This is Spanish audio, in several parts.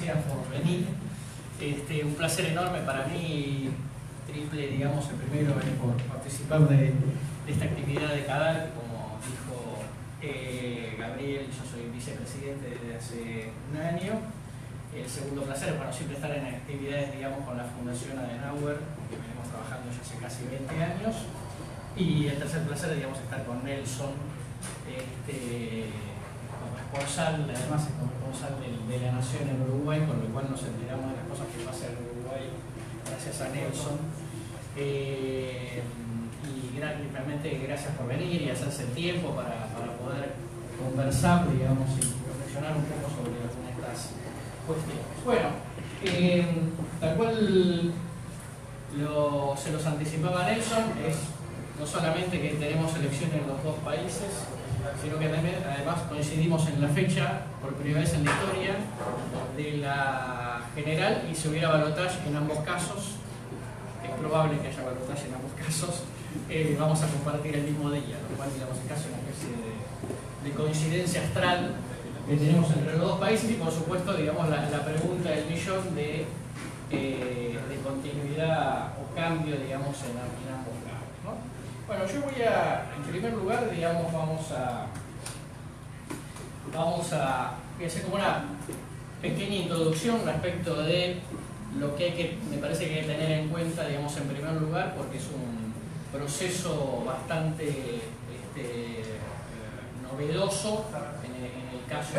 gracias por venir. Un placer enorme para mí, triple, digamos, el primero es por participar de esta actividad de CADAL, como dijo Gabriel, yo soy vicepresidente desde hace un año. El segundo placer es, bueno, siempre estar en actividades, digamos, con la Fundación Adenauer, que venimos trabajando ya hace casi 20 años. Y el tercer placer, digamos, estar con Nelson, corresponsal, además es corresponsal de la Nación en Uruguay, con lo cual nos enteramos de las cosas que pasan en Uruguay gracias a Nelson. Y realmente gracias por venir y hacerse el tiempo para poder conversar, digamos, y reflexionar un poco sobre algunas de estas cuestiones. Bueno, tal cual se los anticipaba Nelson, es no solamente que tenemos elecciones en los dos países, sino que también, además, coincidimos en la fecha, por primera vez en la historia, de la general, y si hubiera balotaje en ambos casos, es probable que haya balotaje en ambos casos, vamos a compartir el mismo día, lo cual, digamos, es casi una especie de coincidencia astral que tenemos entre los dos países, y por supuesto, digamos, la pregunta del millón de continuidad o cambio, digamos, en ambos lados, ¿no? Bueno, yo voy en primer lugar, digamos, voy a hacer como una pequeña introducción respecto de lo que me parece que hay que tener en cuenta, digamos, en primer lugar, porque es un proceso bastante novedoso en el caso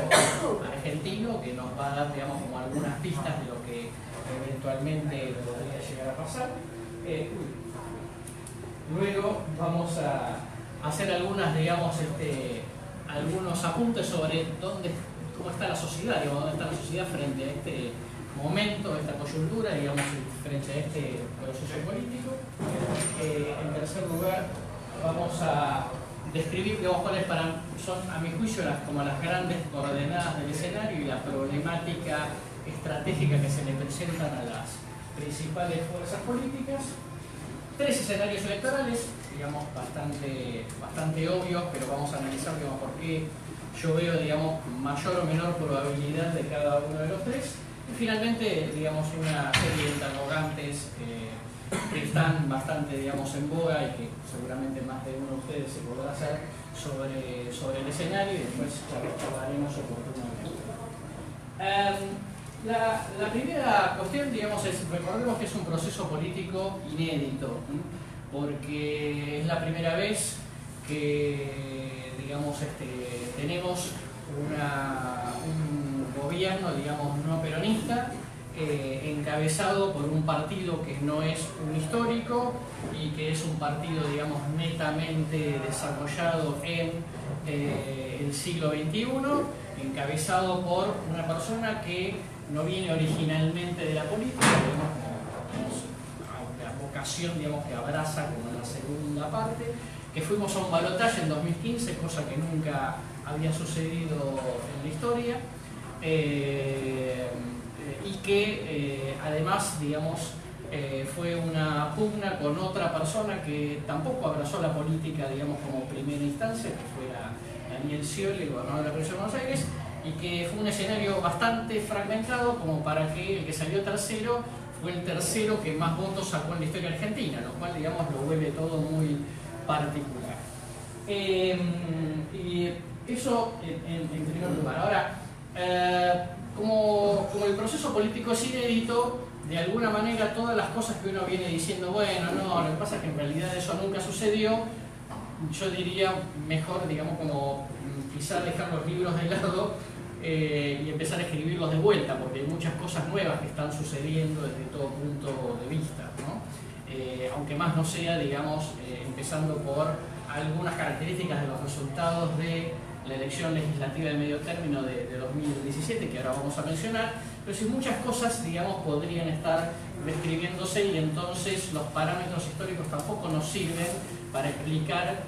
argentino, que nos va a dar, digamos, como algunas pistas de lo que eventualmente podría llegar a pasar. Luego vamos a hacer algunas, digamos, algunos apuntes sobre cómo está la sociedad, digamos, dónde está la sociedad frente a este momento, a esta coyuntura, digamos, frente a este proceso político. En tercer lugar, vamos a describir, digamos, cuáles son, a mi juicio, como las grandes coordenadas del escenario y la problemática estratégica que se le presentan a las principales fuerzas políticas. Tres escenarios electorales, digamos, bastante obvios, pero vamos a analizar, digamos, por qué yo veo, digamos, mayor o menor probabilidad de cada uno de los tres. Y finalmente, digamos, una serie de interrogantes que están bastante, digamos, en boga y que seguramente más de uno de ustedes se podrá hacer sobre el escenario, y después charlaremos oportunamente. La primera cuestión, digamos, recordemos que es un proceso político inédito, porque es la primera vez que, digamos, tenemos un gobierno, digamos, no peronista, encabezado por un partido que no es un histórico y que es un partido, digamos, netamente desarrollado en el siglo XXI, encabezado por una persona que no viene originalmente de la política, digamos, la vocación, digamos, que abraza como la segunda parte, que fuimos a un balotaje en 2015, cosa que nunca había sucedido en la historia, y que además, digamos, fue una pugna con otra persona que tampoco abrazó la política, digamos, como primera instancia, que fue Daniel Scioli, el gobernador de la provincia de Buenos Aires, y que fue un escenario bastante fragmentado, como para que el que salió tercero fue el tercero que más votos sacó en la historia argentina, lo cual, digamos, lo vuelve todo muy particular. Y eso en primer lugar. Ahora, como el proceso político es inédito, de alguna manera todas las cosas que uno viene diciendo, bueno, no, lo que pasa es que en realidad eso nunca sucedió, yo diría mejor, digamos, como quizá dejar los libros de lado y empezar a escribirlos de vuelta, porque hay muchas cosas nuevas que están sucediendo desde todo punto de vista, ¿no? Aunque más no sea, digamos, empezando por algunas características de los resultados de la elección legislativa de medio término de 2017, que ahora vamos a mencionar, pero sí muchas cosas, digamos, podrían estar describiéndose, y entonces los parámetros históricos tampoco nos sirven para explicar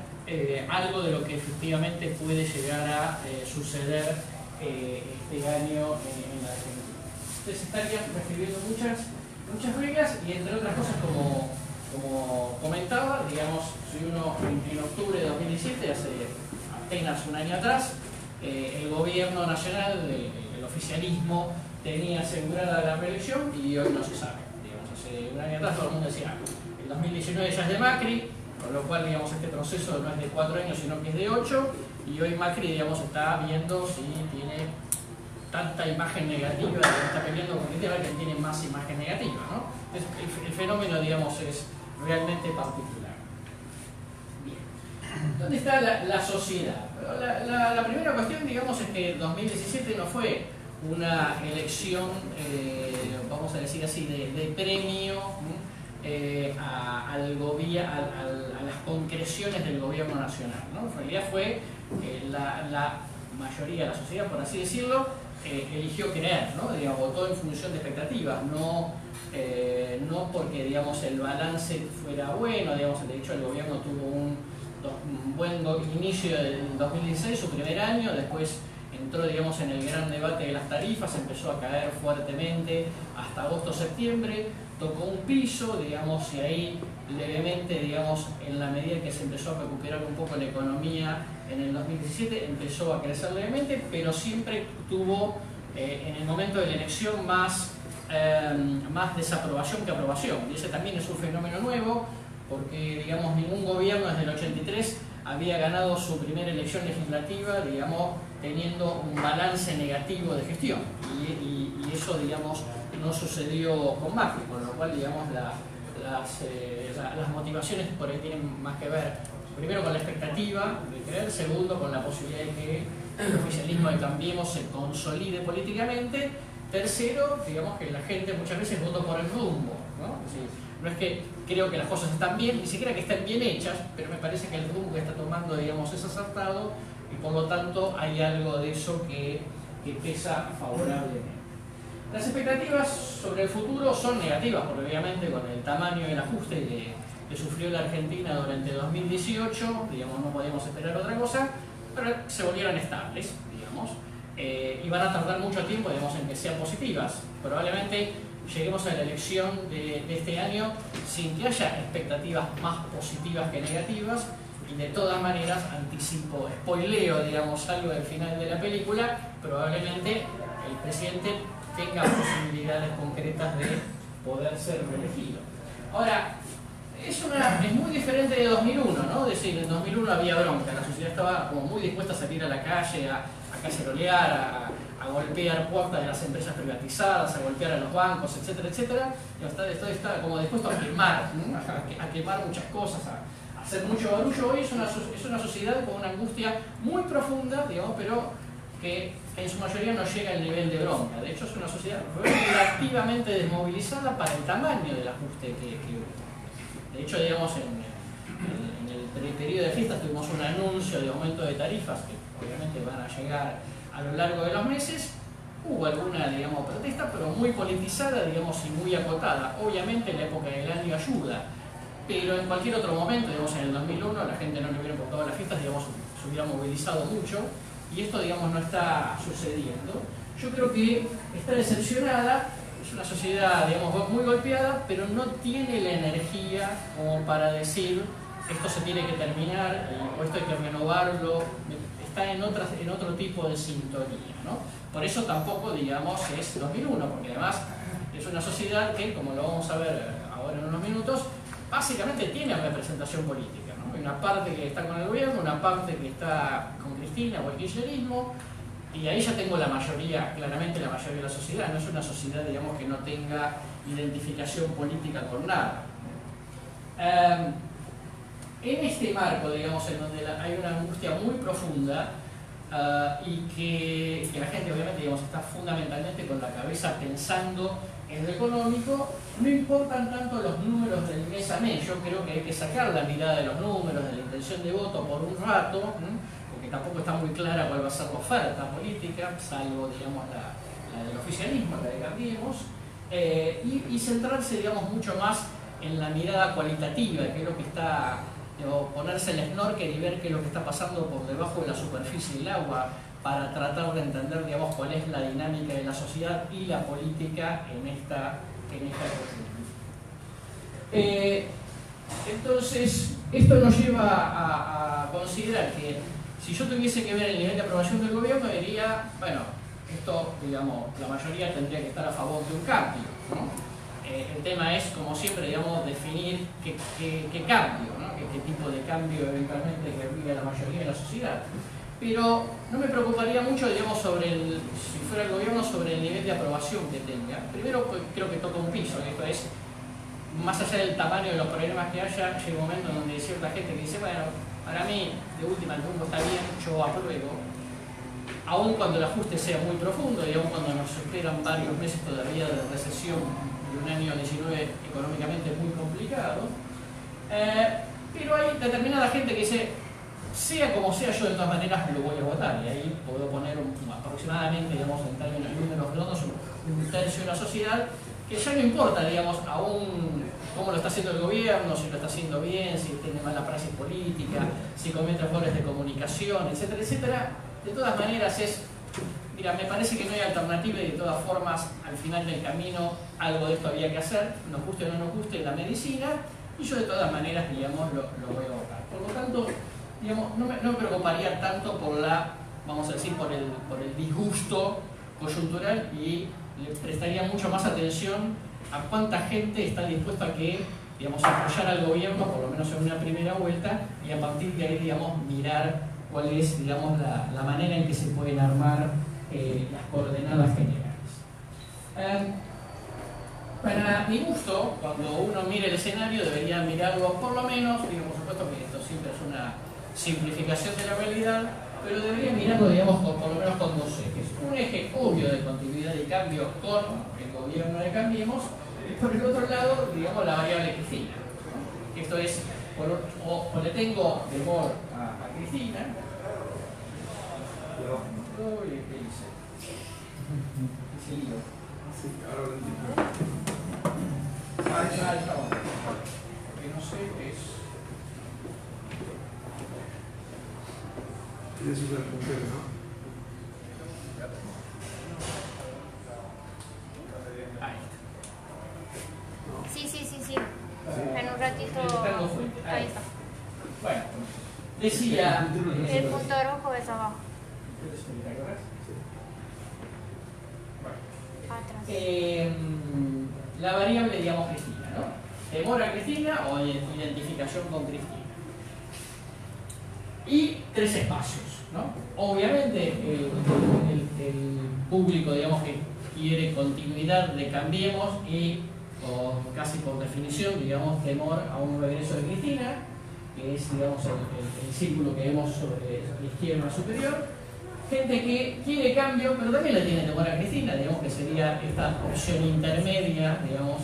algo de lo que efectivamente puede llegar a suceder este año en la Argentina. Entonces estarían describiendo muchas reglas, y entre otras cosas, como comentaba, digamos, si uno en octubre de 2017, hace apenas un año atrás, el gobierno nacional, el oficialismo, tenía asegurada la reelección y hoy no se sabe. Digamos, hace un año atrás todo el mundo decía, el 2019 ya es de Macri, con lo cual, digamos, este proceso no es de 4 años, sino que es de 8, y hoy Macri, digamos, está viendo si tiene tanta imagen negativa, está peleando con el tema que tiene más imagen negativa, ¿no? El fenómeno, digamos, es realmente particular. Bien. ¿Dónde está la sociedad? La primera cuestión, digamos, es que 2017 no fue una elección, vamos a decir así, de premio a las concreciones del gobierno nacional, ¿no? En realidad fue la mayoría de la sociedad, por así decirlo, eligió creer, ¿no? Digamos, votó en función de expectativas, no porque, digamos, el balance fuera bueno. Digamos, de hecho el gobierno tuvo un buen inicio del 2016, su primer año, después entró, digamos, en el gran debate de las tarifas, empezó a caer fuertemente hasta agosto-septiembre, tocó un piso, digamos, y ahí levemente, digamos, en la medida que se empezó a recuperar un poco la economía en el 2017, empezó a crecer levemente, pero siempre tuvo en el momento de la elección más desaprobación que aprobación. Y ese también es un fenómeno nuevo, porque, digamos, ningún gobierno desde el 83 había ganado su primera elección legislativa, digamos, teniendo un balance negativo de gestión. Y eso, digamos, no sucedió con Macri, con lo cual, digamos, las motivaciones por ahí tienen más que ver, primero, con la expectativa de creer, segundo, con la posibilidad de que el oficialismo de Cambiemos se consolide políticamente, tercero, digamos, que la gente muchas veces vota por el rumbo, ¿no? Es decir, no es que creo que las cosas están bien, ni siquiera que estén bien hechas, pero me parece que el rumbo que está tomando, digamos, es acertado, y por lo tanto hay algo de eso que pesa favorablemente. Las expectativas sobre el futuro son negativas, porque obviamente con el tamaño del ajuste que sufrió la Argentina durante 2018, digamos, no podíamos esperar otra cosa, pero se volvieron estables, digamos, y van a tardar mucho tiempo, digamos, en que sean positivas. Probablemente lleguemos a la elección de este año sin que haya expectativas más positivas que negativas, y de todas maneras, anticipo, spoileo, digamos, algo del final de la película, probablemente el presidente tenga posibilidades concretas de poder ser reelegido. Ahora, es muy diferente de 2001, ¿no? Es decir, en 2001 había bronca, la sociedad estaba como muy dispuesta a salir a la calle, a cacerolear, a golpear puertas de las empresas privatizadas, a golpear a los bancos, etcétera, etcétera. Está como dispuesto a quemar, ¿no? a quemar muchas cosas, a hacer mucho barullo. Hoy es una sociedad con una angustia muy profunda, digamos, pero que en su mayoría no llega al nivel de bronca. De hecho, es una sociedad relativamente desmovilizada para el tamaño del ajuste que hubo. De hecho, digamos, en el periodo de fiestas tuvimos un anuncio de aumento de tarifas que obviamente van a llegar a lo largo de los meses. Hubo alguna, digamos, protesta, pero muy politizada, digamos, y muy acotada. Obviamente la época del año ayuda, pero en cualquier otro momento, digamos, en el 2001, la gente no le hubiera importado las fiestas, digamos, se hubiera movilizado mucho, y esto, digamos, no está sucediendo. Yo creo que está decepcionada. Es una sociedad, digamos, muy golpeada, pero no tiene la energía como para decir esto se tiene que terminar o esto hay que renovarlo. Está en otro tipo de sintonía, ¿no? Por eso tampoco, digamos, es 2001, porque además es una sociedad que, como lo vamos a ver ahora en unos minutos, básicamente tiene representación política, ¿no? Hay una parte que está con el gobierno, una parte que está con Cristina o el kirchnerismo, y ahí ya tengo la mayoría, claramente la mayoría de la sociedad. No es una sociedad, digamos, que no tenga identificación política con nada. En este marco, digamos, en donde hay una angustia muy profunda y que la gente, obviamente, digamos, está fundamentalmente con la cabeza pensando en lo económico, no importan tanto los números del mes a mes. Yo creo que hay que sacar la mirada de los números, de la intención de voto por un rato, porque tampoco está muy clara cuál va a ser la oferta política, salvo, digamos, la del oficialismo, la de Cambiemos, y centrarse, digamos, mucho más en la mirada cualitativa, que es lo que está, ponerse el snorkel y ver qué es lo que está pasando por debajo de la superficie del agua, para tratar de entender, digamos, cuál es la dinámica de la sociedad y la política en esta coyuntura. Entonces, esto nos lleva a considerar que si yo tuviese que ver el nivel de aprobación del gobierno, diría, bueno, esto, digamos, la mayoría tendría que estar a favor de un cambio, ¿no? El tema es, como siempre, digamos, definir qué cambio, ¿no? Qué tipo de cambio eventualmente querría la mayoría de la sociedad. Pero no me preocuparía mucho, digamos, si fuera el gobierno, sobre el nivel de aprobación que tenga. Primero, pues, creo que toca un piso, esto es, más allá del tamaño de los problemas que haya, llega un momento donde hay cierta gente que dice, bueno, para mí, de última, el mundo está bien, yo apruebo. Aun cuando el ajuste sea muy profundo y aun cuando nos esperan varios meses todavía de recesión y un año 19 económicamente muy complicado, pero hay determinada gente que dice, sea como sea, yo de todas maneras lo voy a votar, y ahí puedo poner aproximadamente, digamos, en términos números redondos, un tercio de la sociedad, que ya no importa, digamos, aún cómo lo está haciendo el gobierno, si lo está haciendo bien, si tiene mala praxis política, si comete errores de comunicación, etcétera, etcétera. De todas maneras mira, me parece que no hay alternativa y de todas formas, al final del camino, algo de esto había que hacer, nos guste o no nos guste la medicina, y yo de todas maneras, digamos, lo voy a votar. Por lo tanto, digamos, no me preocuparía tanto por vamos a decir, por el disgusto coyuntural, y le prestaría mucho más atención a cuánta gente está dispuesta a digamos, apoyar al gobierno, por lo menos en una primera vuelta, y a partir de ahí, digamos, mirar cuál es, digamos, la manera en que se pueden armar las coordenadas generales. Para mi gusto, cuando uno mire el escenario, debería mirarlo por lo menos, digo, por supuesto que esto siempre es una simplificación de la realidad, pero debería mirarlo, digamos, por lo menos con dos ejes. Un eje obvio de continuidad y cambio con el gobierno de Cambiemos, y por el otro lado, digamos, la variable Cristina, ¿no? Esto es, o le tengo temor a Cristina. Uy, ¿qué hice? ¿Qué se lío? Sí, ahora lo entiendo. Porque no sé qué es. Tienes un puntero, ¿no? Ahí Sí. En un ratito. Ahí está. Bueno, decía. El punto rojo es abajo. Atrás. La variable, digamos, Cristina, ¿no? Temor a Cristina o identificación con Cristina. Y tres espacios, ¿no? Obviamente, el público, digamos, que quiere continuidad de Cambiemos y, casi por definición, digamos, temor a un regreso de Cristina, que es, digamos, el círculo que vemos sobre la izquierda superior. Gente que quiere cambio, pero también le tiene temor a Cristina, digamos, que sería esta opción intermedia, digamos,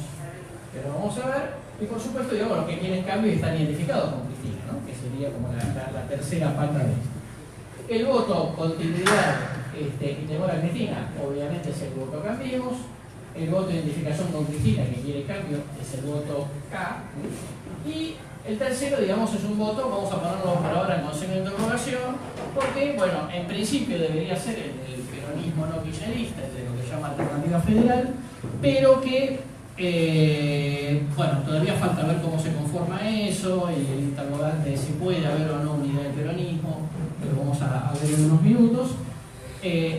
pero vamos a ver. Y por supuesto, digamos, los que quieren cambio y están identificados con Cristina, ¿no? Que sería como la tercera pata de esto. El voto continuidad y temor a Cristina, obviamente, es el voto Cambiemos. El voto de identificación con Cristina, que quiere cambio, es el voto K. Y el tercero, digamos, es un voto, vamos a ponerlo por ahora en signo de interrogación, porque, bueno, en principio debería ser el peronismo no kirchnerista, el de lo que se llama alternativa federal, pero que, bueno, todavía falta ver cómo se conforma eso, y el interrogante si puede haber o no unidad del peronismo, que lo vamos a ver en unos minutos.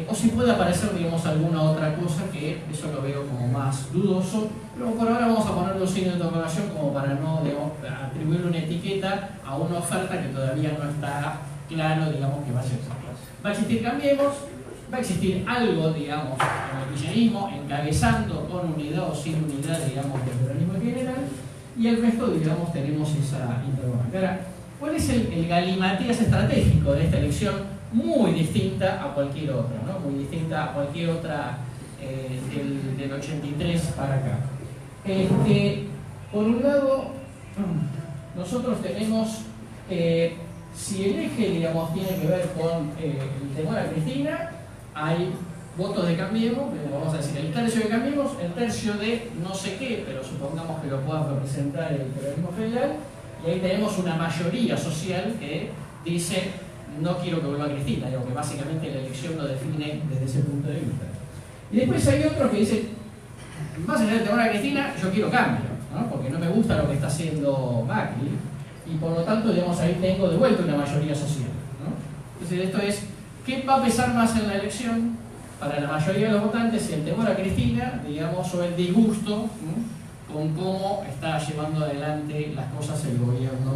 O si puede aparecer, digamos, alguna otra cosa, que eso lo veo como más dudoso, pero por ahora vamos a ponerle un signo de interrogación como para no, digamos, atribuirle una etiqueta a una oferta que todavía no está claro, digamos, que va a ser. Va a existir Cambiemos, va a existir algo, digamos, en el kirchnerismo, encabezando con unidad o sin unidad, digamos, del peronismo en general, y el resto, digamos, tenemos esa interrogante. Ahora, ¿cuál es el galimatías estratégico de esta elección? Muy distinta a cualquier otra, ¿no? Muy distinta a cualquier otra del 83 para acá. Por un lado, nosotros tenemos, si el eje, digamos, tiene que ver con el temor a Cristina, hay votos de Cambiemos, vamos a decir el tercio de Cambiemos, el tercio de no sé qué, pero supongamos que lo pueda representar el peronismo federal, y ahí tenemos una mayoría social que dice no quiero que vuelva Cristina, digo que básicamente la elección lo define desde ese punto de vista. Y después hay otros que dicen, más allá del temor a Cristina, yo quiero cambio, ¿no? Porque no me gusta lo que está haciendo Macri, y por lo tanto, digamos, ahí tengo de vuelta una mayoría social, ¿no? Entonces esto es, ¿qué va a pesar más en la elección? para la mayoría de los votantes el temor a Cristina, digamos, o el disgusto con cómo está llevando adelante las cosas el gobierno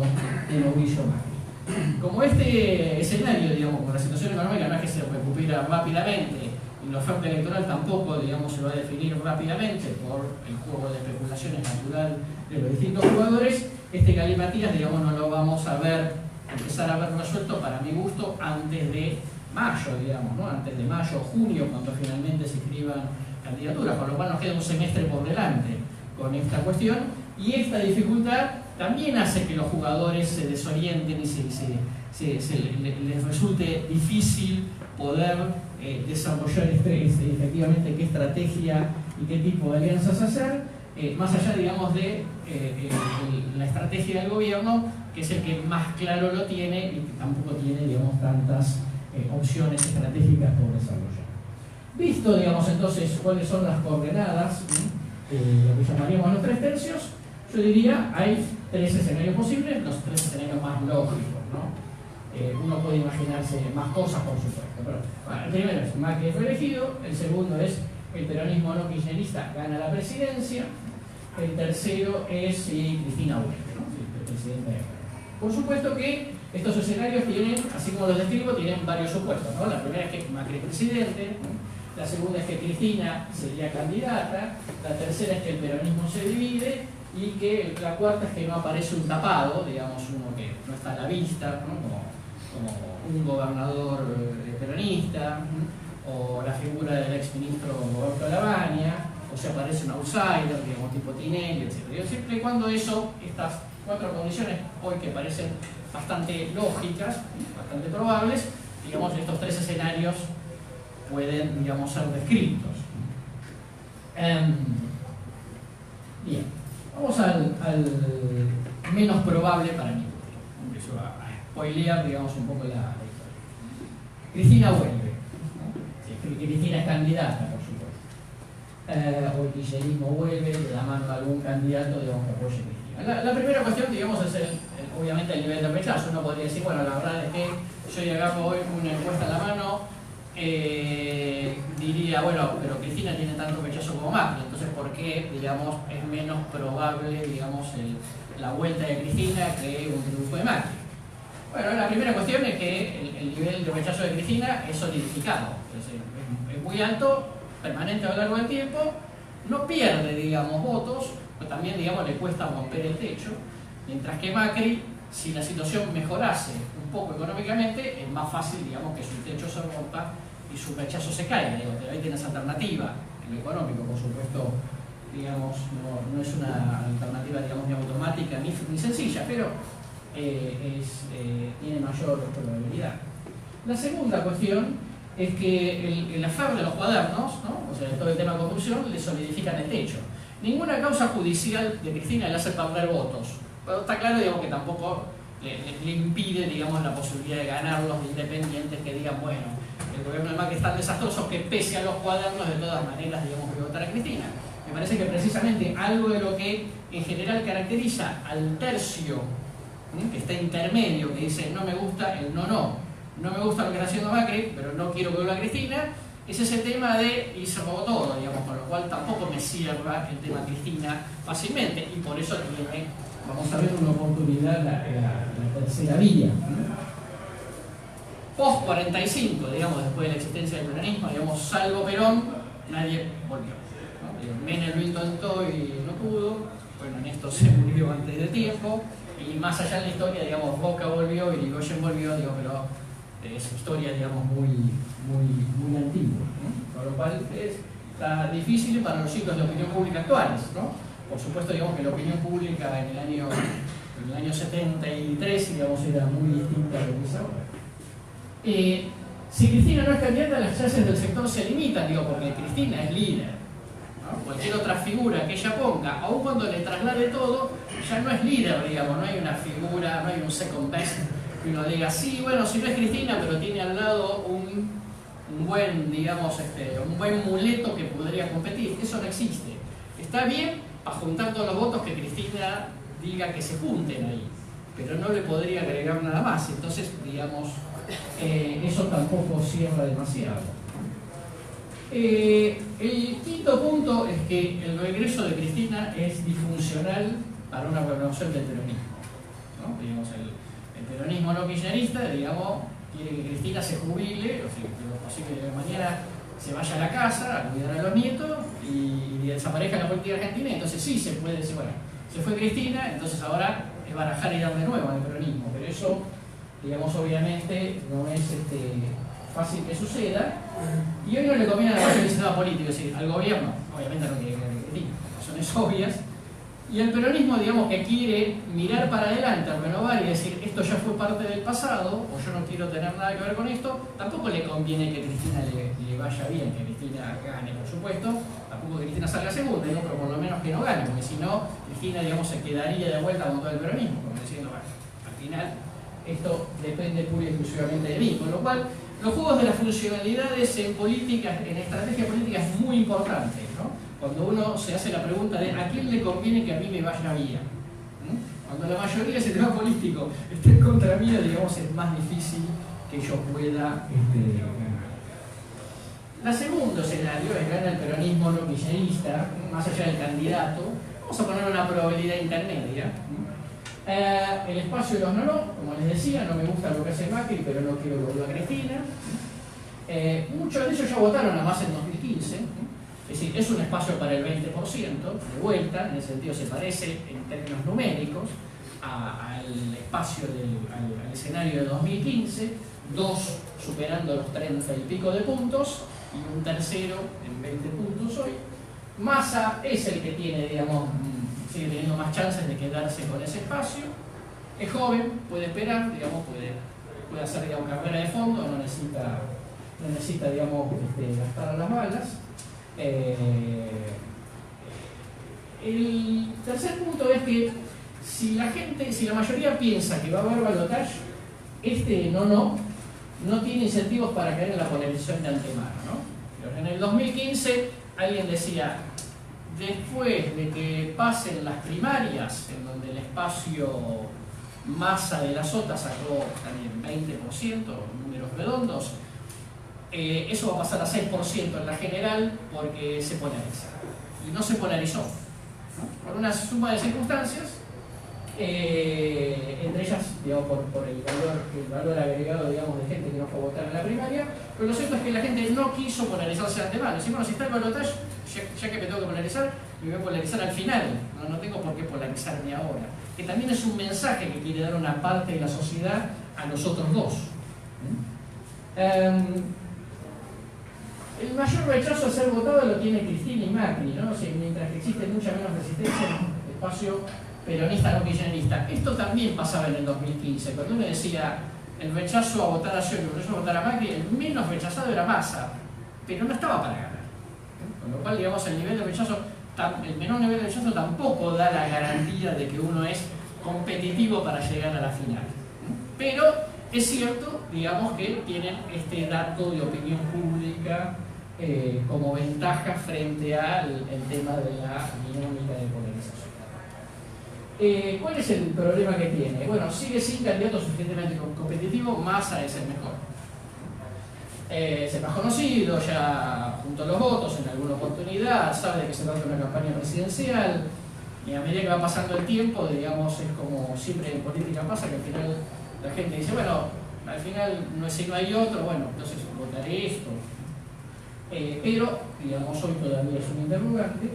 de Mauricio Macri. Como este escenario, digamos, con la situación económica no es que se recupera rápidamente, y la oferta electoral tampoco, digamos, se va a definir rápidamente por el juego de especulaciones natural de los distintos jugadores, este galimatías, digamos, no lo vamos a ver, empezar a ver resuelto para mi gusto antes de mayo, digamos, ¿no? Antes de mayo o junio, cuando finalmente se inscriban candidaturas, con lo cual nos queda un semestre por delante con esta cuestión, y esta dificultad también hace que los jugadores se desorienten y les resulte difícil poder desarrollar efectivamente qué estrategia y qué tipo de alianzas hacer, más allá, digamos, de la estrategia del gobierno, que es el que más claro lo tiene y que tampoco tiene, digamos, tantas opciones estratégicas por desarrollar. Visto, digamos, entonces cuáles son las coordenadas, lo que llamaríamos los 3 tercios, yo diría hay 3 escenarios posibles, los 3 escenarios más lógicos, ¿no? Uno puede imaginarse más cosas, por supuesto, pero bueno, el primero es Macri fue elegido, el segundo es el peronismo no kirchnerista gana la presidencia, el tercero es si Cristina vuelve, ¿no? Si el presidente de Ecuador. Por supuesto que estos escenarios tienen, así como los describo, tienen varios supuestos, ¿no? La primera es que Macri es presidente, ¿no? La segunda es que Cristina sería candidata, la tercera es que el peronismo se divide, y que la cuarta es que no aparece un tapado, digamos, uno que no está a la vista, ¿no? como un gobernador peronista, o la figura del exministro Roberto Lavagna, o se aparece un outsider, digamos, tipo Tinelli, etc. Siempre y cuando estas 4 condiciones, hoy que parecen bastante lógicas, bastante probables, digamos, estos 3 escenarios pueden, digamos, ser descritos. Bien, vamos al menos probable para mí. Empiezo a spoilear, digamos, un poco la historia. Cristina vuelve, ¿no? Cristina es candidata, por supuesto. O el kirchnerismo vuelve de la mano de algún candidato, digamos, que apoye a Cristina. La primera cuestión, digamos, es obviamente el nivel de rechazo. Uno podría decir, bueno, la verdad es que yo ya agarro hoy una encuesta en la mano, diría, bueno, pero Cristina tiene tanto rechazo como Macri, entonces ¿por qué, digamos, es menos probable, digamos, la vuelta de Cristina que un triunfo de Macri? Bueno, la primera cuestión es que el nivel de rechazo de Cristina es solidificado, es muy alto, permanente a lo largo del tiempo, no pierde, digamos, votos, pero también, digamos, le cuesta romper el techo, mientras que Macri, si la situación mejorase un poco económicamente, es más fácil, digamos, que su techo se rompa y su rechazo se caiga. Pero ahí tienes alternativa, en lo económico, por supuesto, digamos, no es una alternativa, digamos, ni automática ni sencilla, pero tiene mayor probabilidad. La segunda cuestión es que el afer de los cuadernos, ¿no? O sea, todo el tema de corrupción, le solidifican el techo. Ninguna causa judicial de Cristina le hace perder votos, pero está claro, digamos, que tampoco le impide, digamos, la posibilidad de ganar los independientes que digan, bueno, el gobierno de Macri es tan desastroso que pese a los cuadernos, de todas maneras, digamos, que votar a Cristina. Me parece que precisamente algo de lo que en general caracteriza al tercio que está intermedio, que dice no me gusta el no me gusta lo que está haciendo Macri, pero no quiero que vuelva a Cristina, es ese tema de y se robó todo, digamos, con lo cual tampoco me cierra el tema Cristina fácilmente, y por eso tiene, vamos a ver, una oportunidad la tercera vía. Post 45, digamos, después de la existencia del peronismo, digamos, salvo Perón, nadie volvió, ¿no? Menem lo intentó y no pudo, bueno, Néstor se murió antes de tiempo, y más allá de la historia, digamos, Roca volvió, Irigoyen volvió, digo, pero es historia, digamos, muy antigua, ¿no? Con lo cual está difícil para los ciclos de opinión pública actuales, ¿no? Por supuesto, digamos que la opinión pública en el año 73, digamos, era muy distinta a lo que es ahora. Si Cristina no es candidata, las clases del sector se limitan, digo, porque Cristina es líder, ¿no? Cualquier otra figura que ella ponga, aun cuando le traslade todo, ya no es líder, digamos, no hay una figura, no hay un second best que uno diga, sí, bueno, si no es Cristina, pero tiene al lado un buen, digamos, un buen muleto que podría competir. Eso no existe. Está bien para juntar todos los votos que Cristina diga que se junten ahí, pero no le podría agregar nada más. Entonces, digamos, eso tampoco cierra demasiado. El quinto punto es que el regreso de Cristina es disfuncional para una renovación del peronismo, ¿no? Digamos, el peronismo no kirchnerista, digamos, quiere que Cristina se jubile, o sea, que lo posible que mañana se vaya a la casa a cuidar a los nietos y desaparezca la política argentina. Entonces sí se puede decir, bueno, se fue Cristina, entonces ahora es barajar y dar de nuevo al peronismo, pero eso, digamos, obviamente no es fácil que suceda, y hoy no le conviene a la mayoría del sistema político, es decir, al gobierno, obviamente no quiere que Cristina, por razones obvias, y el peronismo, digamos, que quiere mirar para adelante, renovar y decir, esto ya fue parte del pasado, o yo no quiero tener nada que ver con esto, tampoco le conviene que Cristina le vaya bien, que Cristina gane, por supuesto, tampoco que Cristina salga segunda, ¿no? Pero por lo menos que no gane, porque si no, Cristina, digamos, se quedaría de vuelta con todo el peronismo, como diciendo, bueno, al final, esto depende pura y exclusivamente de mí, con lo cual, los juegos de las funcionalidades en política, en estrategia política es muy importante, ¿no? Cuando uno se hace la pregunta de ¿a quién le conviene que a mí me vaya bien? Cuando la mayoría del sistema político esté en contra mío, digamos, es más difícil que yo pueda ganar. El segundo escenario es ganar el peronismo no kirchnerista, más allá del candidato. Vamos a poner una probabilidad intermedia. El espacio de los no, como les decía, no me gusta lo que hace Macri, pero no quiero que vuelva a Cristina. Muchos de ellos ya votaron a Massa en 2015, es decir, es un espacio para el 20%, de vuelta, en ese sentido se parece en términos numéricos al espacio al escenario de 2015, dos superando los 30 y pico de puntos y un tercero en 20 puntos hoy. Massa es el que tiene, digamos, sigue teniendo más chances de quedarse con ese espacio, es joven, puede esperar, digamos, puede hacer, digamos, carrera de fondo, no necesita digamos, gastar las balas. El tercer punto es que si la mayoría piensa que va a haber balotaje, no tiene incentivos para caer en la polarización de antemano, ¿no? Pero en el 2015 alguien decía, después de que pasen las primarias, en donde el espacio Massa de la Sota sacó también 20%, números redondos, eso va a pasar a 6% en la general porque se polariza. Y no se polarizó, ¿no? Por una suma de circunstancias, entre ellas, digamos, por el valor agregado, digamos, de gente que no fue a votar en la primaria, pero lo cierto es que la gente no quiso polarizarse de antemano. Decimos, bueno, si está el balotaje, ya que me tengo que polarizar, me voy a polarizar al final, no tengo por qué polarizarme ahora. Que también es un mensaje que quiere dar una parte de la sociedad a los otros dos. El mayor rechazo a ser votado lo tiene Cristina y Macri, ¿no? O sea, mientras que existe mucha menos resistencia en el espacio peronista no kirchnerista. Esto también pasaba en el 2015, cuando uno decía el rechazo a votar a Scioli, el rechazo a votar a Macri, el menos rechazado era Massa, pero no estaba para ganar. Con lo cual, digamos, el menor nivel de rechazo tampoco da la garantía de que uno es competitivo para llegar a la final. Pero es cierto, digamos, que tienen este dato de opinión pública como ventaja frente al tema de la dinámica de polarización. ¿Cuál es el problema que tiene? Bueno, sigue sin candidato suficientemente competitivo, Massa es el mejor. Es el más conocido, ya juntó los votos en alguna oportunidad, sabe de que se trata de una campaña presidencial, y a medida que va pasando el tiempo, digamos, es como siempre en política pasa, que al final la gente dice, bueno, al final si no hay otro, bueno, entonces votaré esto. Pero, digamos, hoy todavía es un interrogante.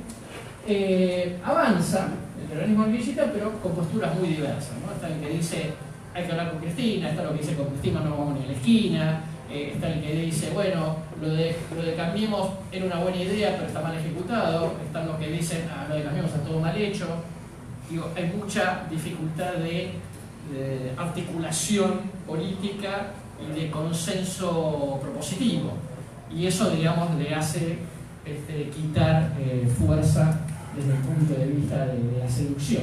Avanza el peronismo digital, pero con posturas muy diversas, ¿no? Está el que dice, hay que hablar con Cristina, está lo que dice, con Cristina no vamos ni a la esquina, está el que dice, bueno, lo de Cambiemos era una buena idea, pero está mal ejecutado, están los que dicen, lo de Cambiemos está todo mal hecho. Digo, hay mucha dificultad de articulación política y de consenso propositivo, y eso, digamos, le hace quitar fuerza desde el punto de vista de la seducción.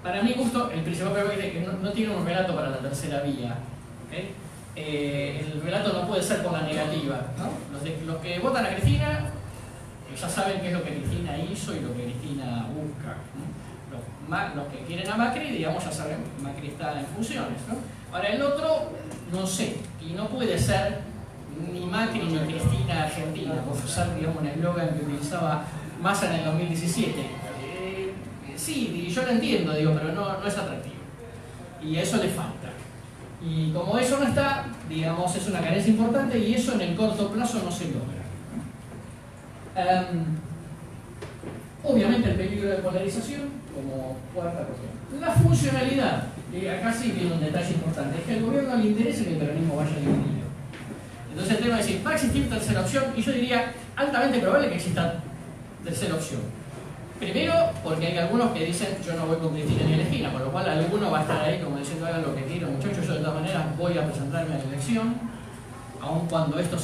Para mi gusto, el principal problema es que no tiene un relato para la tercera vía, ¿okay? El relato no puede ser por la negativa, ¿no? Los que votan a Cristina ya saben qué es lo que Cristina hizo y lo que Cristina busca, ¿no? Los que quieren a Macri, digamos, ya saben que Macri está en funciones, ¿no? Ahora el otro, no sé, y no puede ser ni Macri ni Cristina Argentina, por usar, digamos, un eslogan que utilizaba Massa en el 2017. Sí, yo lo entiendo, digo, pero no es atractivo. Y a eso le falta. Y como eso no está, digamos, es una carencia importante y eso en el corto plazo no se logra. Obviamente el peligro de polarización como cuarta cuestión. La funcionalidad, y acá sí viene un detalle importante, es que al gobierno le interesa que el peronismo vaya dividido. Entonces el tema es decir, ¿va a existir tercera opción? Y yo diría altamente probable que exista tercera opción. Primero, porque hay algunos que dicen yo no voy con Cristina ni Elegina, por lo cual alguno va a estar ahí como diciendo hagan lo que quieran muchachos, yo de todas maneras voy a presentarme a la elección, aun cuando esto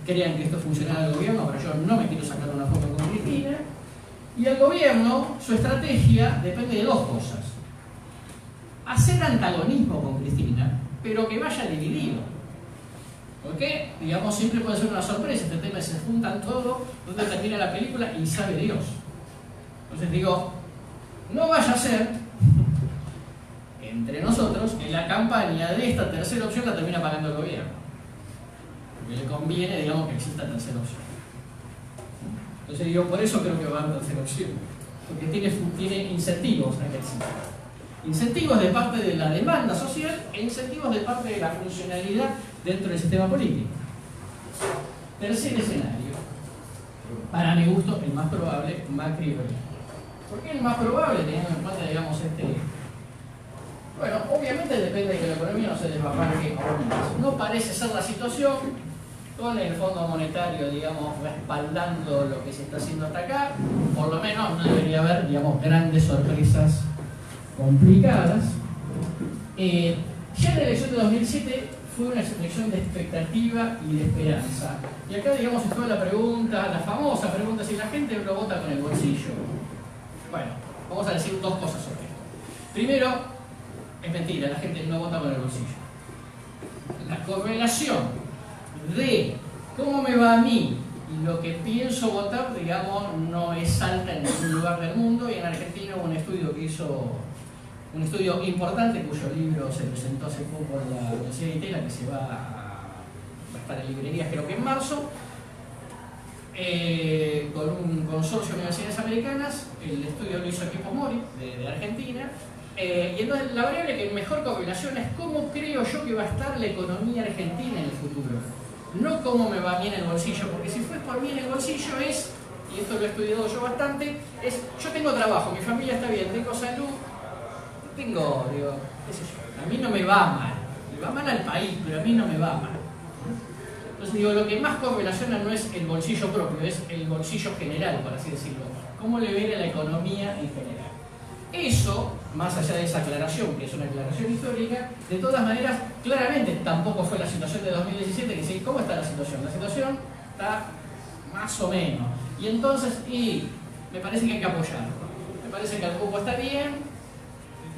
crean que esto funciona en el gobierno, pero yo no me quiero sacar una foto con Cristina. Y el gobierno, su estrategia depende de dos cosas. Hacer antagonismo con Cristina, pero que vaya dividido. Porque, digamos, siempre puede ser una sorpresa, este tema se juntan todos, donde termina la película y sabe Dios. Entonces digo, no vaya a ser, entre nosotros, que la campaña de esta tercera opción la termina pagando el gobierno. Porque le conviene, digamos, que exista tercera opción. Entonces digo, por eso creo que va a haber tercera opción. Porque tiene incentivos a que exista. Incentivos de parte de la demanda social e incentivos de parte de la funcionalidad dentro del sistema político. Tercer escenario. Para mi gusto, el más probable, Macri y Berlusconi. ¿Por qué el más probable, teniendo en cuenta, digamos, Bueno, obviamente depende de que la economía no se desbarranque aún más. No parece ser la situación, con el Fondo Monetario, digamos, respaldando lo que se está haciendo hasta acá. Por lo menos no debería haber, digamos, grandes sorpresas complicadas. Ya en la elección de 2007 fue una elección de expectativa y de esperanza. Y acá, digamos, está la pregunta, la famosa pregunta, si la gente lo vota con el bolsillo. Bueno, vamos a decir dos cosas sobre esto. Primero, es mentira, la gente no vota con el bolsillo. La correlación de cómo me va a mí y lo que pienso votar, digamos, no es alta en ningún lugar del mundo. Y en Argentina hubo un estudio que hizo, un estudio importante cuyo libro se presentó hace poco en la Universidad de Itela, que se va a estar en librerías creo que en marzo, con un consorcio de universidades americanas. El estudio lo hizo Equipo Mori de Argentina. Y entonces la variable que mejor correlación es cómo creo yo que va a estar la economía argentina en el futuro. No cómo me va a mí en el bolsillo, porque si fue por mí en el bolsillo es, y esto lo he estudiado yo bastante, es yo tengo trabajo, mi familia está bien, tengo salud, tengo, digo, qué sé yo, a mí no me va mal, le va mal al país, pero a mí no me va mal. Entonces digo, lo que más correlaciona no es el bolsillo propio, es el bolsillo general, por así decirlo. Cómo le viene la economía en general. Eso, más allá de esa aclaración, que es una aclaración histórica, de todas maneras, claramente tampoco fue la situación de 2017, que sí, ¿cómo está la situación? La situación está más o menos. Y entonces, me parece que hay que apoyarlo. Me parece que el cupo está bien,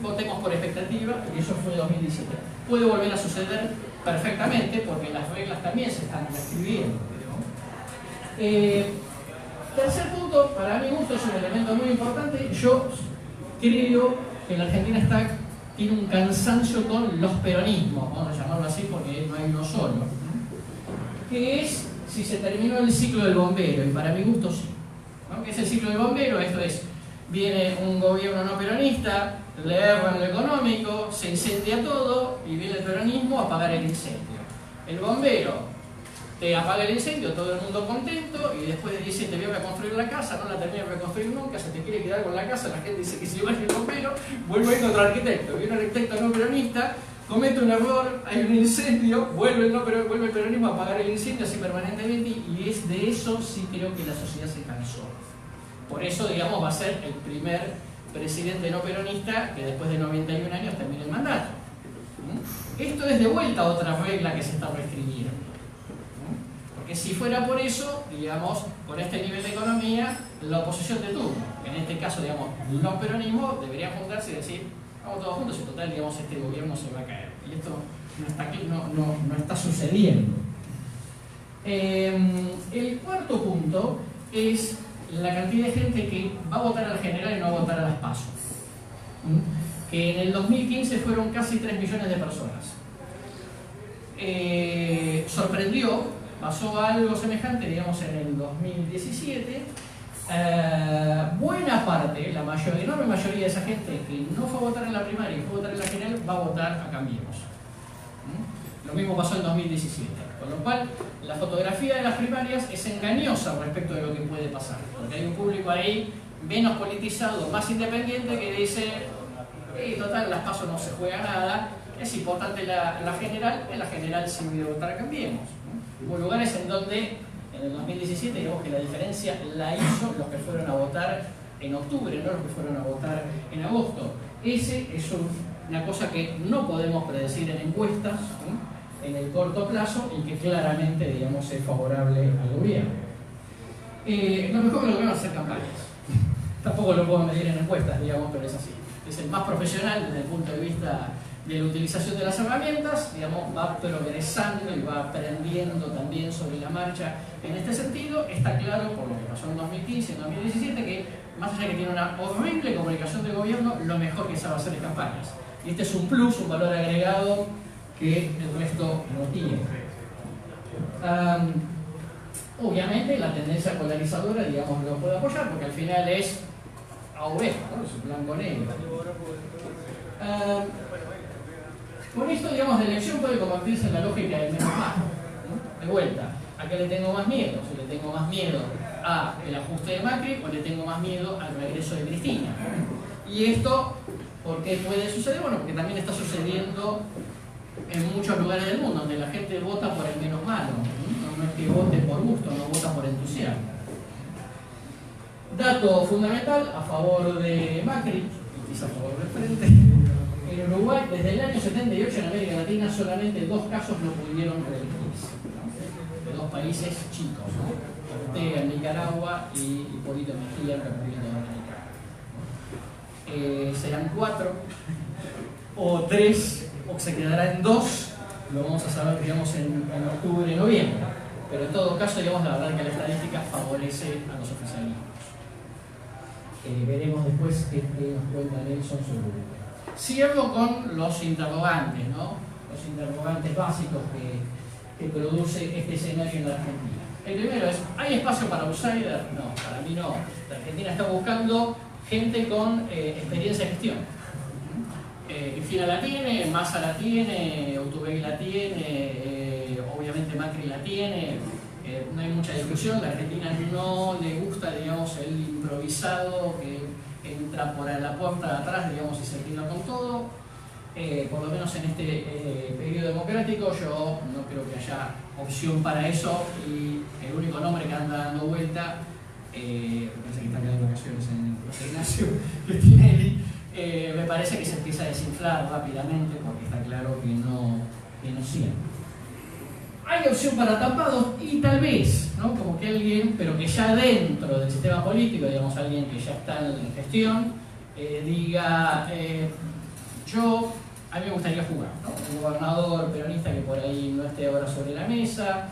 votemos por expectativa, y eso fue 2017. Puede volver a suceder perfectamente, porque las reglas también se están reescribiendo. Tercer punto, para mi gusto es un elemento muy importante. Yo creo que la Argentina tiene un cansancio con los peronismos, vamos a llamarlo así porque no hay uno solo, que es si se terminó el ciclo del bombero, y para mi gusto sí, ¿no? ¿Qué es el ciclo del bombero? Esto es, viene un gobierno no peronista, le erran lo económico, se incendia todo y viene el peronismo a apagar el incendio. El bombero te apaga el incendio, todo el mundo contento, y después dice te voy a reconstruir la casa, no la termina de reconstruir nunca, se te quiere quedar con la casa, la gente dice que si va el bombero, vuelve a ir contra el arquitecto, viene un arquitecto no peronista, comete un error, hay un incendio, vuelve el peronismo a apagar el incendio así permanentemente, y es de eso sí creo que la sociedad se cansó. Por eso, digamos, va a ser el primer presidente no peronista que después de 91 años termine el mandato. Esto es de vuelta a otra regla que se está reescribiendo. Porque si fuera por eso, digamos, con este nivel de economía, la oposición de turno, en este caso, digamos, no peronismo, debería juntarse y decir, vamos todos juntos y total, digamos, este gobierno se va a caer. Y esto no está sucediendo. El cuarto punto es la cantidad de gente que va a votar al general y no va a votar a las PASO. Que en el 2015 fueron casi 3 millones de personas. Sorprendió pasó algo semejante, digamos, en el 2017. Buena parte, la enorme mayoría de esa gente que no fue a votar en la primaria y fue a votar en la general, va a votar a Cambiemos. Lo mismo pasó en 2017. Con lo cual, la fotografía de las primarias es engañosa respecto de lo que puede pasar. Porque hay un público ahí menos politizado, más independiente, que dice, total, las PASO no se juega nada, es importante la general, en la general sí voy a votar a Cambiemos. Hubo lugares en donde, en el 2017, digamos que la diferencia la hizo los que fueron a votar en octubre, no los que fueron a votar en agosto. Ese es una cosa que no podemos predecir en encuestas, en el corto plazo, y que claramente, digamos, es favorable al gobierno. Lo mejor que lo gobierno es hacer campañas. Tampoco lo puedo medir en encuestas, digamos, pero es así. Es el más profesional desde el punto de vista de la utilización de las herramientas, digamos, va progresando y va aprendiendo también sobre la marcha. En este sentido, está claro, por lo que pasó en 2015, en 2017, que más allá de que tiene una horrible comunicación de gobierno, lo mejor que sabe hacer es campañas. Y este es un plus, un valor agregado que el resto no tiene. Obviamente la tendencia polarizadora, digamos, lo puede apoyar, porque al final es A o B, ¿no? Es un blanco-negro. Con esto, digamos, la elección puede convertirse en la lógica del menos más, ¿no? De vuelta, ¿a qué le tengo más miedo? Si le tengo más miedo a el ajuste de Macri o le tengo más miedo al regreso de Cristina. Y esto, ¿por qué puede suceder? Bueno, porque también está sucediendo en muchos lugares del mundo, donde la gente vota por el menos malo, no es que vote por gusto, no vota por entusiasmo. Dato fundamental a favor de Macri, y quizá a favor del Frente. En Uruguay, desde el año 78 en América Latina, solamente 2 casos no pudieron reelegirse, ¿no? De 2 países chicos, ¿no? Ortega en Nicaragua y Hipólito Mejía en República Dominicana. Serán 4 o 3, o se quedará en 2, lo vamos a saber, digamos, en octubre, noviembre. Pero en todo caso, digamos, la verdad que la estadística favorece a los oficialismos. Veremos después qué nos cuenta Nelson sobre ello. Cierro con los interrogantes, ¿no? Los interrogantes básicos que produce este escenario en la Argentina. El primero es, ¿hay espacio para outsider? No, para mí no. La Argentina está buscando gente con experiencia de gestión. Cristina la tiene, Massa la tiene, Urtubey la tiene, obviamente Macri la tiene. No hay mucha discusión, la Argentina no le gusta, digamos, el improvisado que entra por la puerta de atrás, digamos, y se tira con todo. Por lo menos en este periodo democrático yo no creo que haya opción para eso, y el único nombre que anda dando vuelta, me parece que está quedando vacaciones en José Ignacio Pettinelli, me parece que se empieza a desinflar rápidamente porque está claro que no siente. Hay opción para tapados y tal vez, ¿no? Como que alguien, pero que ya dentro del sistema político, digamos, alguien que ya está en gestión, diga, a mí me gustaría jugar, ¿no? Un gobernador peronista que por ahí no esté ahora sobre la mesa,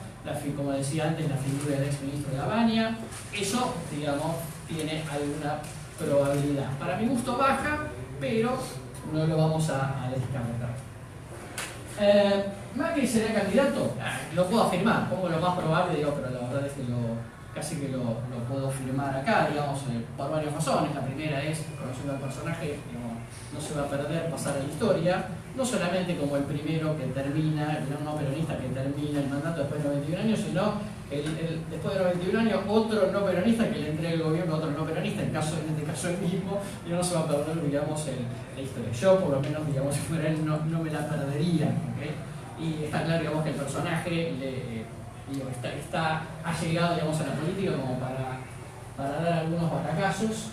como decía antes, la figura del exministro de Labaña, eso, digamos, tiene alguna probabilidad. Para mi gusto baja, pero no lo vamos a descartar. ¿Macri será candidato? Lo puedo afirmar, como lo más probable, digo, pero la verdad es que casi que lo puedo afirmar acá, digamos, por varias razones. La primera es, conociendo al personaje, digamos, no se va a perder pasar a la historia, no solamente como el primero que termina, el no peronista que termina el mandato después de 91 años, sino después de 91 años otro no peronista que le entrega el gobierno a otro no peronista, en este caso el mismo, y no se va a perder, digamos, la historia. Yo, por lo menos, digamos, si fuera él, no me la perdería, ¿okay? Y está claro, digamos, que el personaje ha llegado, digamos, a la política como para dar algunos batacazos,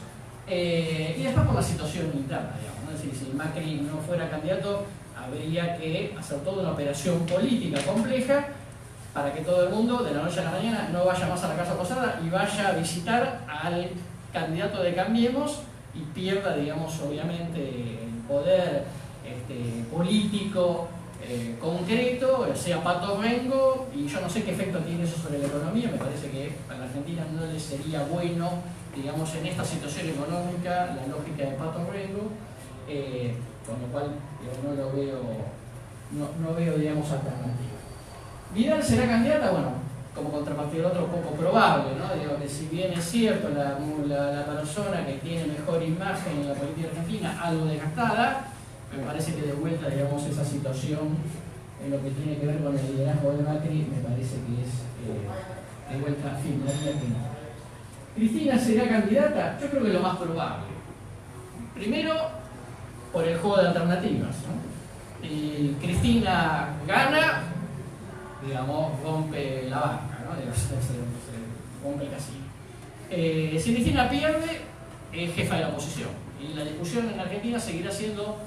y después por la situación interna, digamos, ¿no? Es decir, si Macri no fuera candidato, habría que hacer toda una operación política compleja para que todo el mundo, de la noche a la mañana, no vaya más a la Casa Rosada y vaya a visitar al candidato de Cambiemos y pierda, digamos, obviamente, el poder político concreto, sea Pato Rengo, y yo no sé qué efecto tiene eso sobre la economía. Me parece que a la Argentina no le sería bueno, digamos, en esta situación económica, la lógica de Pato Rengo, con lo cual no veo, digamos, alternativa. ¿Vidal será candidata? Bueno, como contrapartida del otro, poco probable, ¿no? Digo que si bien es cierto la persona que tiene mejor imagen en la política argentina, algo desgastada, me parece que de vuelta, digamos, esa situación en lo que tiene que ver con el liderazgo de Macri, me parece que es de vuelta afirmaría que no. ¿Cristina será candidata? Yo creo que lo más probable. Primero, por el juego de alternativas, ¿no? Y Cristina gana, digamos, rompe la banca, ¿no? Se rompe el casino. Si Cristina pierde, es jefa de la oposición. Y la discusión en Argentina seguirá siendo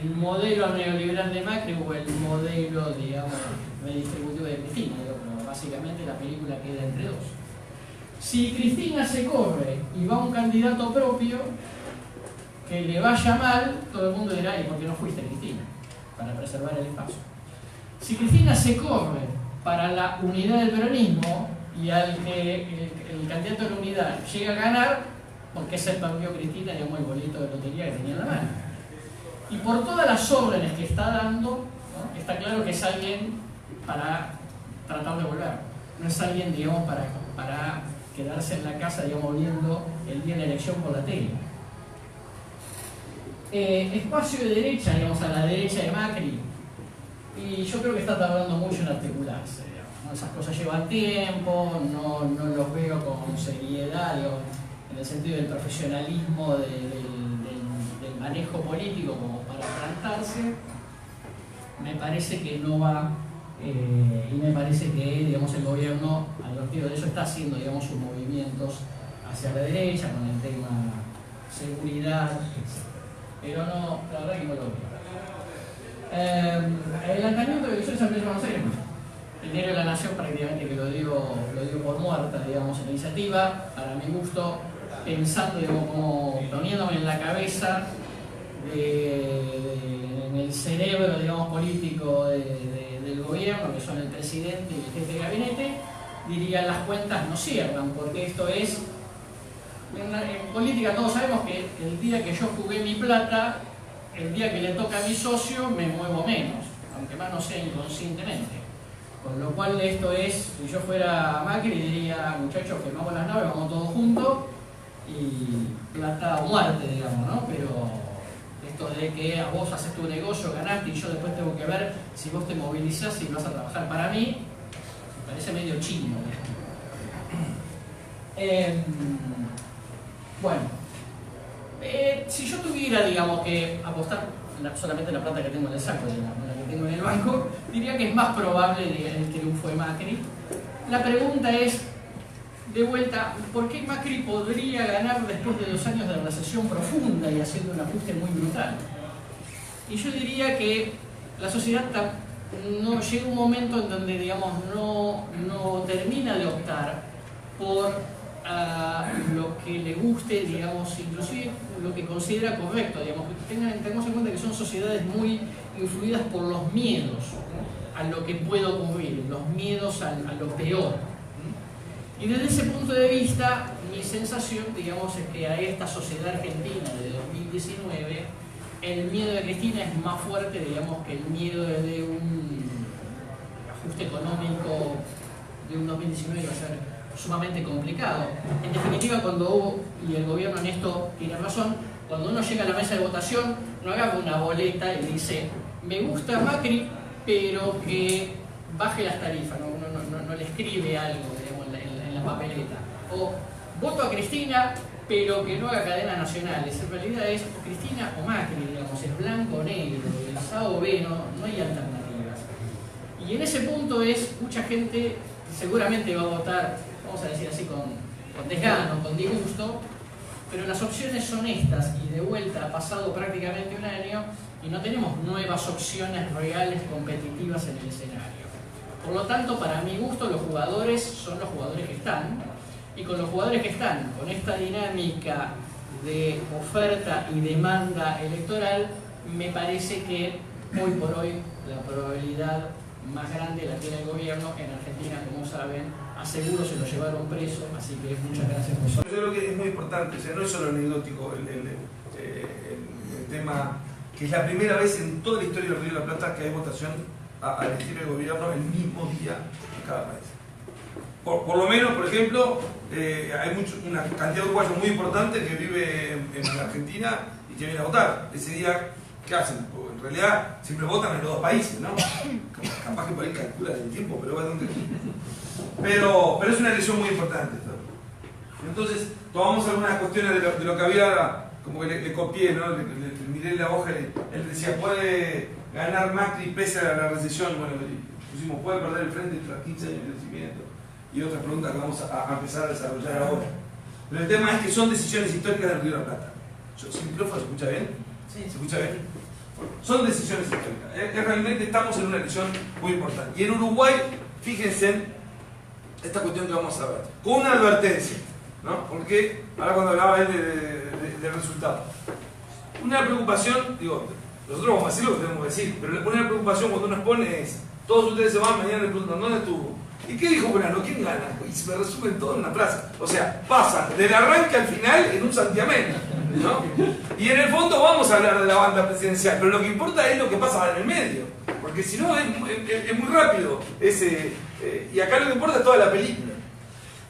el modelo neoliberal de Macri o el modelo, digamos, redistributivo de Cristina. Pero básicamente la película queda entre dos. Si Cristina se corre y va un candidato propio que le vaya mal, todo el mundo dirá, ¿y por qué no fuiste, Cristina? Para preservar el espacio. Si Cristina se corre para la unidad del peronismo y al que el candidato de la unidad llega a ganar, ¿por qué se perdió Cristina, digamos, el boleto de lotería que tenía en la mano? Y por todas las órdenes que está dando, ¿no? Está claro que es alguien para tratar de volver. No es alguien, digamos, para quedarse en la casa, digamos, viendo el día de la elección por la tele. Espacio de derecha, digamos, a la derecha de Macri, y yo creo que está tardando mucho en articularse, digamos, ¿no? Esas cosas llevan tiempo, no los veo con seriedad, digamos, en el sentido del profesionalismo del manejo político como para plantarse. Me parece que no va, y me parece que, digamos, el gobierno, advertido de eso, está haciendo, digamos, sus movimientos hacia la derecha con el tema seguridad, etc. Pero no, la verdad que no lo veo. El lanzamiento de elecciones en Buenos Aires, el diario de la Nación prácticamente que lo dio por muerta, digamos, en la iniciativa, para mi gusto, pensando, digamos, como poniéndome en la cabeza, en el cerebro, digamos, político del gobierno, que son el presidente y el jefe de gabinete, diría las cuentas no cierran, porque esto es... En política todos sabemos que el día que yo jugué mi plata, el día que le toca a mi socio, me muevo menos, aunque más no sea inconscientemente. Con lo cual esto es, si yo fuera Macri diría, muchachos, quemamos las naves, vamos todos juntos, y plata o muerte, digamos, ¿no? Pero esto de que a vos haces tu negocio, ganaste, y yo después tengo que ver si vos te movilizás y vas a trabajar para mí, me parece medio chino. Bueno, si yo tuviera, digamos, que apostar solamente la plata que tengo en el saco, digamos, la que tengo en el banco, diría que es más probable el triunfo de Macri. La pregunta es, de vuelta, ¿por qué Macri podría ganar después de 2 años de recesión profunda y haciendo un ajuste muy brutal? Y yo diría que la sociedad no llega un momento en donde, digamos, no termina de optar por lo que le guste, digamos, inclusive lo que considera correcto, digamos. Tengamos en cuenta que son sociedades muy influidas por los miedos, ¿no? A lo que puede ocurrir, los miedos a lo peor. Y desde ese punto de vista, mi sensación, digamos, es que a esta sociedad argentina de 2019, el miedo de Cristina es más fuerte, digamos, que el miedo de un ajuste económico de un 2019 que va a ser sumamente complicado. En definitiva, cuando hubo, y el gobierno en esto tiene razón, cuando uno llega a la mesa de votación, no agarra una boleta y dice, me gusta Macri, pero que baje las tarifas, no le escribe algo, digamos, en la papeleta. O voto a Cristina, pero que no haga cadenas nacionales. En realidad es Cristina o Macri, digamos, es blanco o negro, es A o B, no hay alternativas. Y en ese punto mucha gente seguramente va a votar, vamos a decir así, con desgano, con disgusto, pero las opciones son estas, y de vuelta ha pasado prácticamente un año y no tenemos nuevas opciones reales competitivas en el escenario. Por lo tanto, para mi gusto, los jugadores son los jugadores que están, y con los jugadores que están, con esta dinámica de oferta y demanda electoral, me parece que hoy por hoy la probabilidad más grande la tiene el gobierno. En Argentina, como saben, a seguro se lo llevaron preso, así que muchas gracias por eso. Yo creo que es muy importante, o sea, no es solo anecdótico el tema, que es la primera vez en toda la historia del Río de la Plata que hay votación a elegir el gobierno el mismo día en cada país. Por lo menos, por ejemplo, hay una cantidad de uruguayos muy importante que vive en Argentina y que viene a votar. Ese día, ¿qué hacen? Porque en realidad siempre votan en los dos países, ¿no? Capaz que por ahí calculan el tiempo, pero es una elección muy importante. Entonces, tomamos algunas cuestiones de lo que había, como que le copié, ¿no? Le miré la hoja y él decía, ¿puede ganar Macri pese a la recesión? Bueno, pusimos, ¿puede perder el frente tras 15 años de crecimiento? Y otras preguntas que vamos a empezar a desarrollar ahora. Pero el tema es que son decisiones históricas del Río de la Plata. ¿Sin micrófono se escucha bien? Sí. ¿Se escucha bien? Son decisiones históricas. Realmente estamos en una elección muy importante. Y en Uruguay, fíjense en esta cuestión que vamos a ver. Con una advertencia, ¿no? Porque ahora cuando hablaba él del resultado. Una preocupación, digo, nosotros vamos a decir lo que tenemos que decir, pero una preocupación cuando uno expone es, todos ustedes se van, mañana le preguntan, ¿dónde estuvo? ¿Y qué dijo Bonano? ¿Quién gana? Y se me resumen todo en una frase. O sea, pasan del arranque al final en un santiamén, ¿no? Y en el fondo vamos a hablar de la banda presidencial, pero lo que importa es lo que pasa en el medio. Porque si no, es muy rápido y acá lo que importa es toda la película.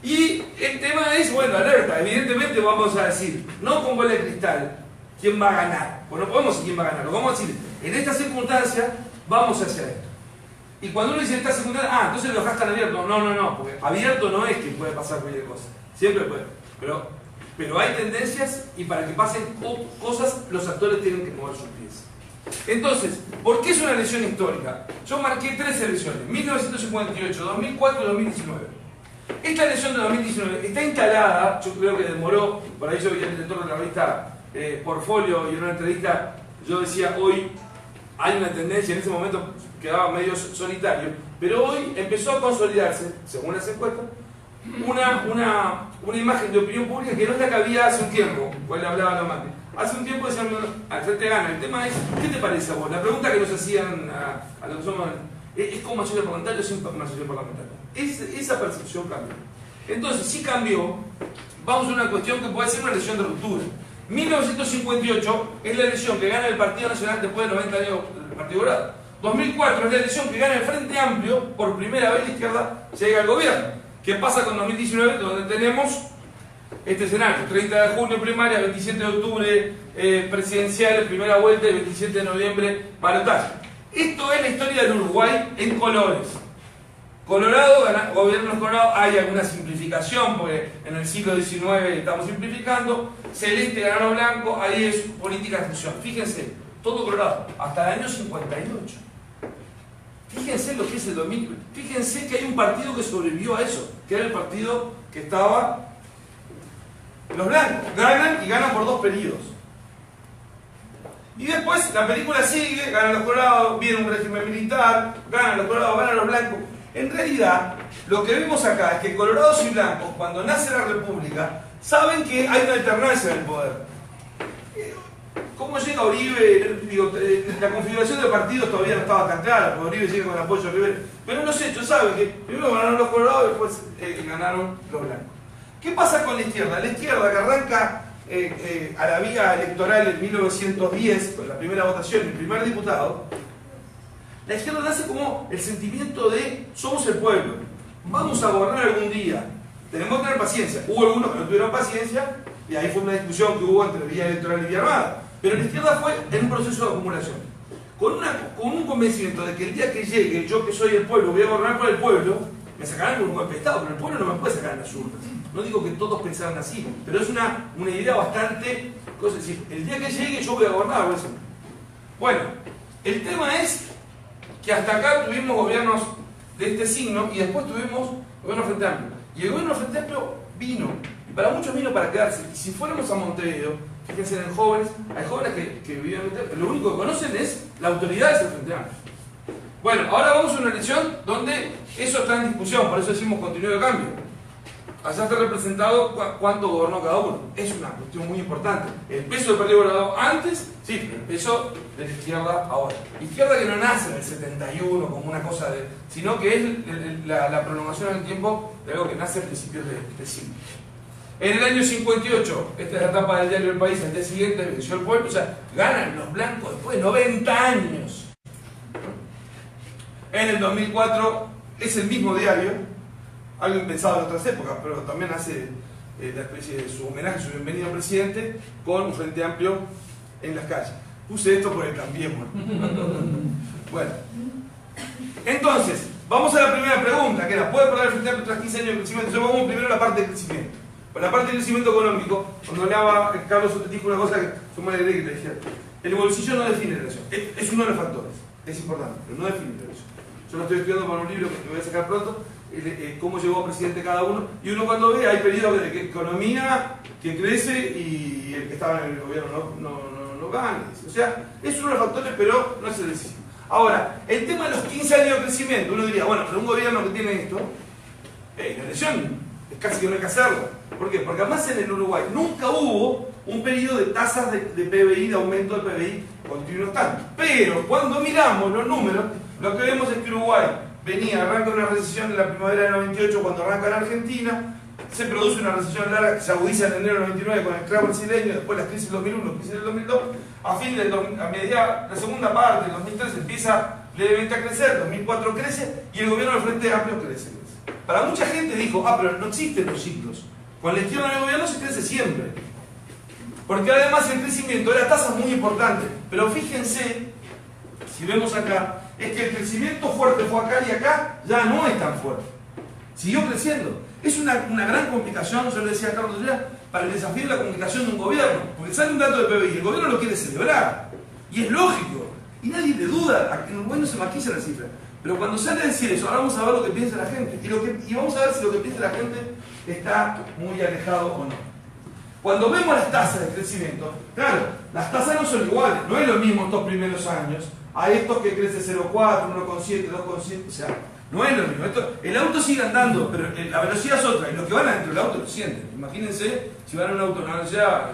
Y el tema es, bueno, alerta, evidentemente vamos a decir, no con bola de cristal, quién va a ganar. Pues no podemos decir quién va a ganar, lo vamos a decir, en esta circunstancia vamos hacia esto. Y cuando uno dice esta circunstancia, entonces lo dejas tan abierto. No, porque abierto no es que puede pasar cualquier cosa. Siempre puede. Pero hay tendencias y para que pasen cosas, los actores tienen que mover sus pies. Entonces, ¿por qué es una elección histórica? Yo marqué 3 elecciones, 1958, 2004 y 2019. Esta elección de 2019 está instalada, yo creo que demoró, por ahí yo vi el director de la revista Portfolio y en una entrevista yo decía, hoy hay una tendencia, en ese momento quedaba medio solitario, pero hoy empezó a consolidarse, según las encuestas, una imagen de opinión pública que no es la que había hace un tiempo, cual le hablaba a la Macri. Hace un tiempo decían, al frente gana. El tema es, ¿qué te parece a vos? La pregunta que nos hacían a los que somos, ¿es con mayoría parlamentaria o sin mayoría parlamentaria? Esa percepción cambió. Entonces, si cambió, vamos a una cuestión que puede ser una elección de ruptura. 1958 es la elección que gana el Partido Nacional después de 90 años del Partido Dorado. 2004 es la elección que gana el Frente Amplio, por primera vez la izquierda llega al gobierno. ¿Qué pasa con 2019? Donde tenemos este escenario, 30 de junio primaria, 27 de octubre presidenciales, primera vuelta y 27 de noviembre balotaje. Esto es la historia del Uruguay en colores. Colorado, gobiernos Colorado, hay alguna simplificación, porque en el siglo XIX estamos simplificando. Celeste ganó blanco, ahí es política de fusión. Fíjense, todo Colorado, hasta el año 58. Fíjense lo que es el dominio. Fíjense que hay un partido que sobrevivió a eso, que era el partido que estaba. Los blancos ganan y ganan por 2 periodos. Y después la película sigue, ganan los colorados, viene un régimen militar, ganan los colorados, ganan los blancos. En realidad, lo que vemos acá es que colorados y blancos, cuando nace la república, saben que hay una alternancia en el poder. ¿Cómo llega Uribe? Digo, la configuración de partidos todavía no estaba tan clara, porque Uribe llega con el apoyo de Rivera. Pero los hechos saben que primero ganaron los colorados y después ganaron los blancos. ¿Qué pasa con la izquierda? La izquierda que arranca a la vía electoral en 1910, con la primera votación, el primer diputado, la izquierda nace como el sentimiento de somos el pueblo, vamos a gobernar algún día, tenemos que tener paciencia. Hubo algunos que no tuvieron paciencia y ahí fue una discusión que hubo entre vía electoral y vía armada. Pero la izquierda fue en un proceso de acumulación, con un convencimiento de que el día que llegue, yo que soy el pueblo, voy a gobernar por el pueblo, me sacarán con un golpe de Estado, pero el pueblo no me puede sacar en las urnas. No digo que todos pensaran así, pero es una idea bastante. Es decir, el día que llegue yo voy a gobernar. Bueno, el tema es que hasta acá tuvimos gobiernos de este signo y después tuvimos gobierno Frente Amplio. Y el gobierno Frente Amplio vino, y para muchos vino para quedarse. Y si fuéramos a Montevideo, fíjense en jóvenes, hay jóvenes que vivían en Montevideo, lo único que conocen es la autoridad de ese Frente Amplio. Bueno, ahora vamos a una elección donde eso está en discusión, por eso decimos continuo de cambio. Allá está representado cuánto gobernó cada uno. Es una cuestión muy importante. El peso del Partido Colorado antes, sí, pero el peso de la izquierda ahora. Izquierda que no nace en el 71 como una cosa de. Sino que es la prolongación en el tiempo de algo que nace a principios de siglo. En el año 58, esta es la etapa del diario El País, al día siguiente venció el pueblo, o sea, ganan los blancos después de 90 años. En el 2004 es el mismo diario. algo impensado en otras épocas, pero también hace la especie de su homenaje, su bienvenida al presidente, con un Frente Amplio en las calles. Puse esto porque también, bueno. Entonces, vamos a la primera pregunta, que era, ¿puede parar el Frente Amplio tras 15 años de crecimiento? Entonces vamos primero a la parte de crecimiento. Para la parte de crecimiento económico, cuando hablaba, Carlos dijo una cosa que fue muy alegre, que le decía, el bolsillo no define la relación, es uno de los factores, es importante, pero no define la relación. Yo lo estoy estudiando para un libro que voy a sacar pronto, cómo llegó a presidente cada uno, y uno cuando ve, hay periodos de economía que crece y el que estaba en el gobierno no gana. O sea, es uno de los factores, pero no es el decisivo. Ahora, el tema de los 15 años de crecimiento, uno diría, bueno, pero un gobierno que tiene esto, la elección es casi que no hay que hacerlo. ¿Por qué? Porque además en el Uruguay nunca hubo un periodo de tasas de PBI, de aumento del PBI continuos tanto. Pero cuando miramos los números, lo que vemos es que Uruguay arranca una recesión en la primavera del 98 cuando arranca en Argentina, se produce una recesión larga que se agudiza en enero del 99 con el crack brasileño, después las crisis del 2001, crisis del 2002, la segunda parte del 2003 empieza levemente a crecer, 2004 crece y el gobierno del Frente Amplio crece. Para mucha gente dijo, pero no existen los ciclos. Con la izquierda en el gobierno se crece siempre. Porque además el crecimiento era tasas muy importantes. Pero fíjense, si vemos acá, es que el crecimiento fuerte fue acá y acá ya no es tan fuerte. Siguió creciendo. Es una gran complicación, yo le decía a Carlos ya, para el desafío de la comunicación de un gobierno. Porque sale un dato de PBI y el gobierno lo quiere celebrar. Y es lógico. Y nadie le duda. En Uruguay no se maquilla la cifra. Pero cuando sale a decir eso, ahora vamos a ver lo que piensa la gente. Y vamos a ver si lo que piensa la gente está muy alejado o no. Cuando vemos las tasas de crecimiento, claro, las tasas no son iguales. No es lo mismo estos primeros años a estos que crece 0,4, 1,7, 2,7. O sea, no es lo mismo. El auto sigue andando, pero la velocidad es otra. Y los que van adentro del auto lo sienten. Imagínense si van a un auto a una velocidad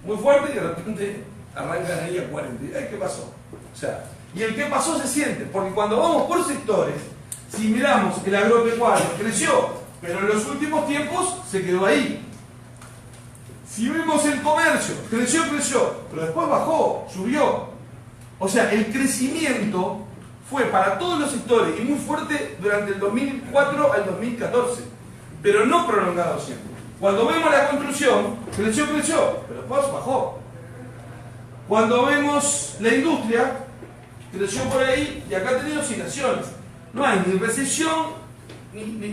muy fuerte y de repente arrancan ahí a 40. ¿Qué pasó? O sea, y el que pasó se siente, porque cuando vamos por sectores, si miramos el agropecuario creció, pero en los últimos tiempos se quedó ahí. Si vemos el comercio, creció, pero después bajó, subió. O sea, el crecimiento fue para todos los sectores y muy fuerte durante el 2004 al 2014, pero no prolongado siempre. Cuando vemos la construcción, creció, pero después bajó. Cuando vemos la industria, creció por ahí y acá ha tenido oscilaciones. No hay ni recesión,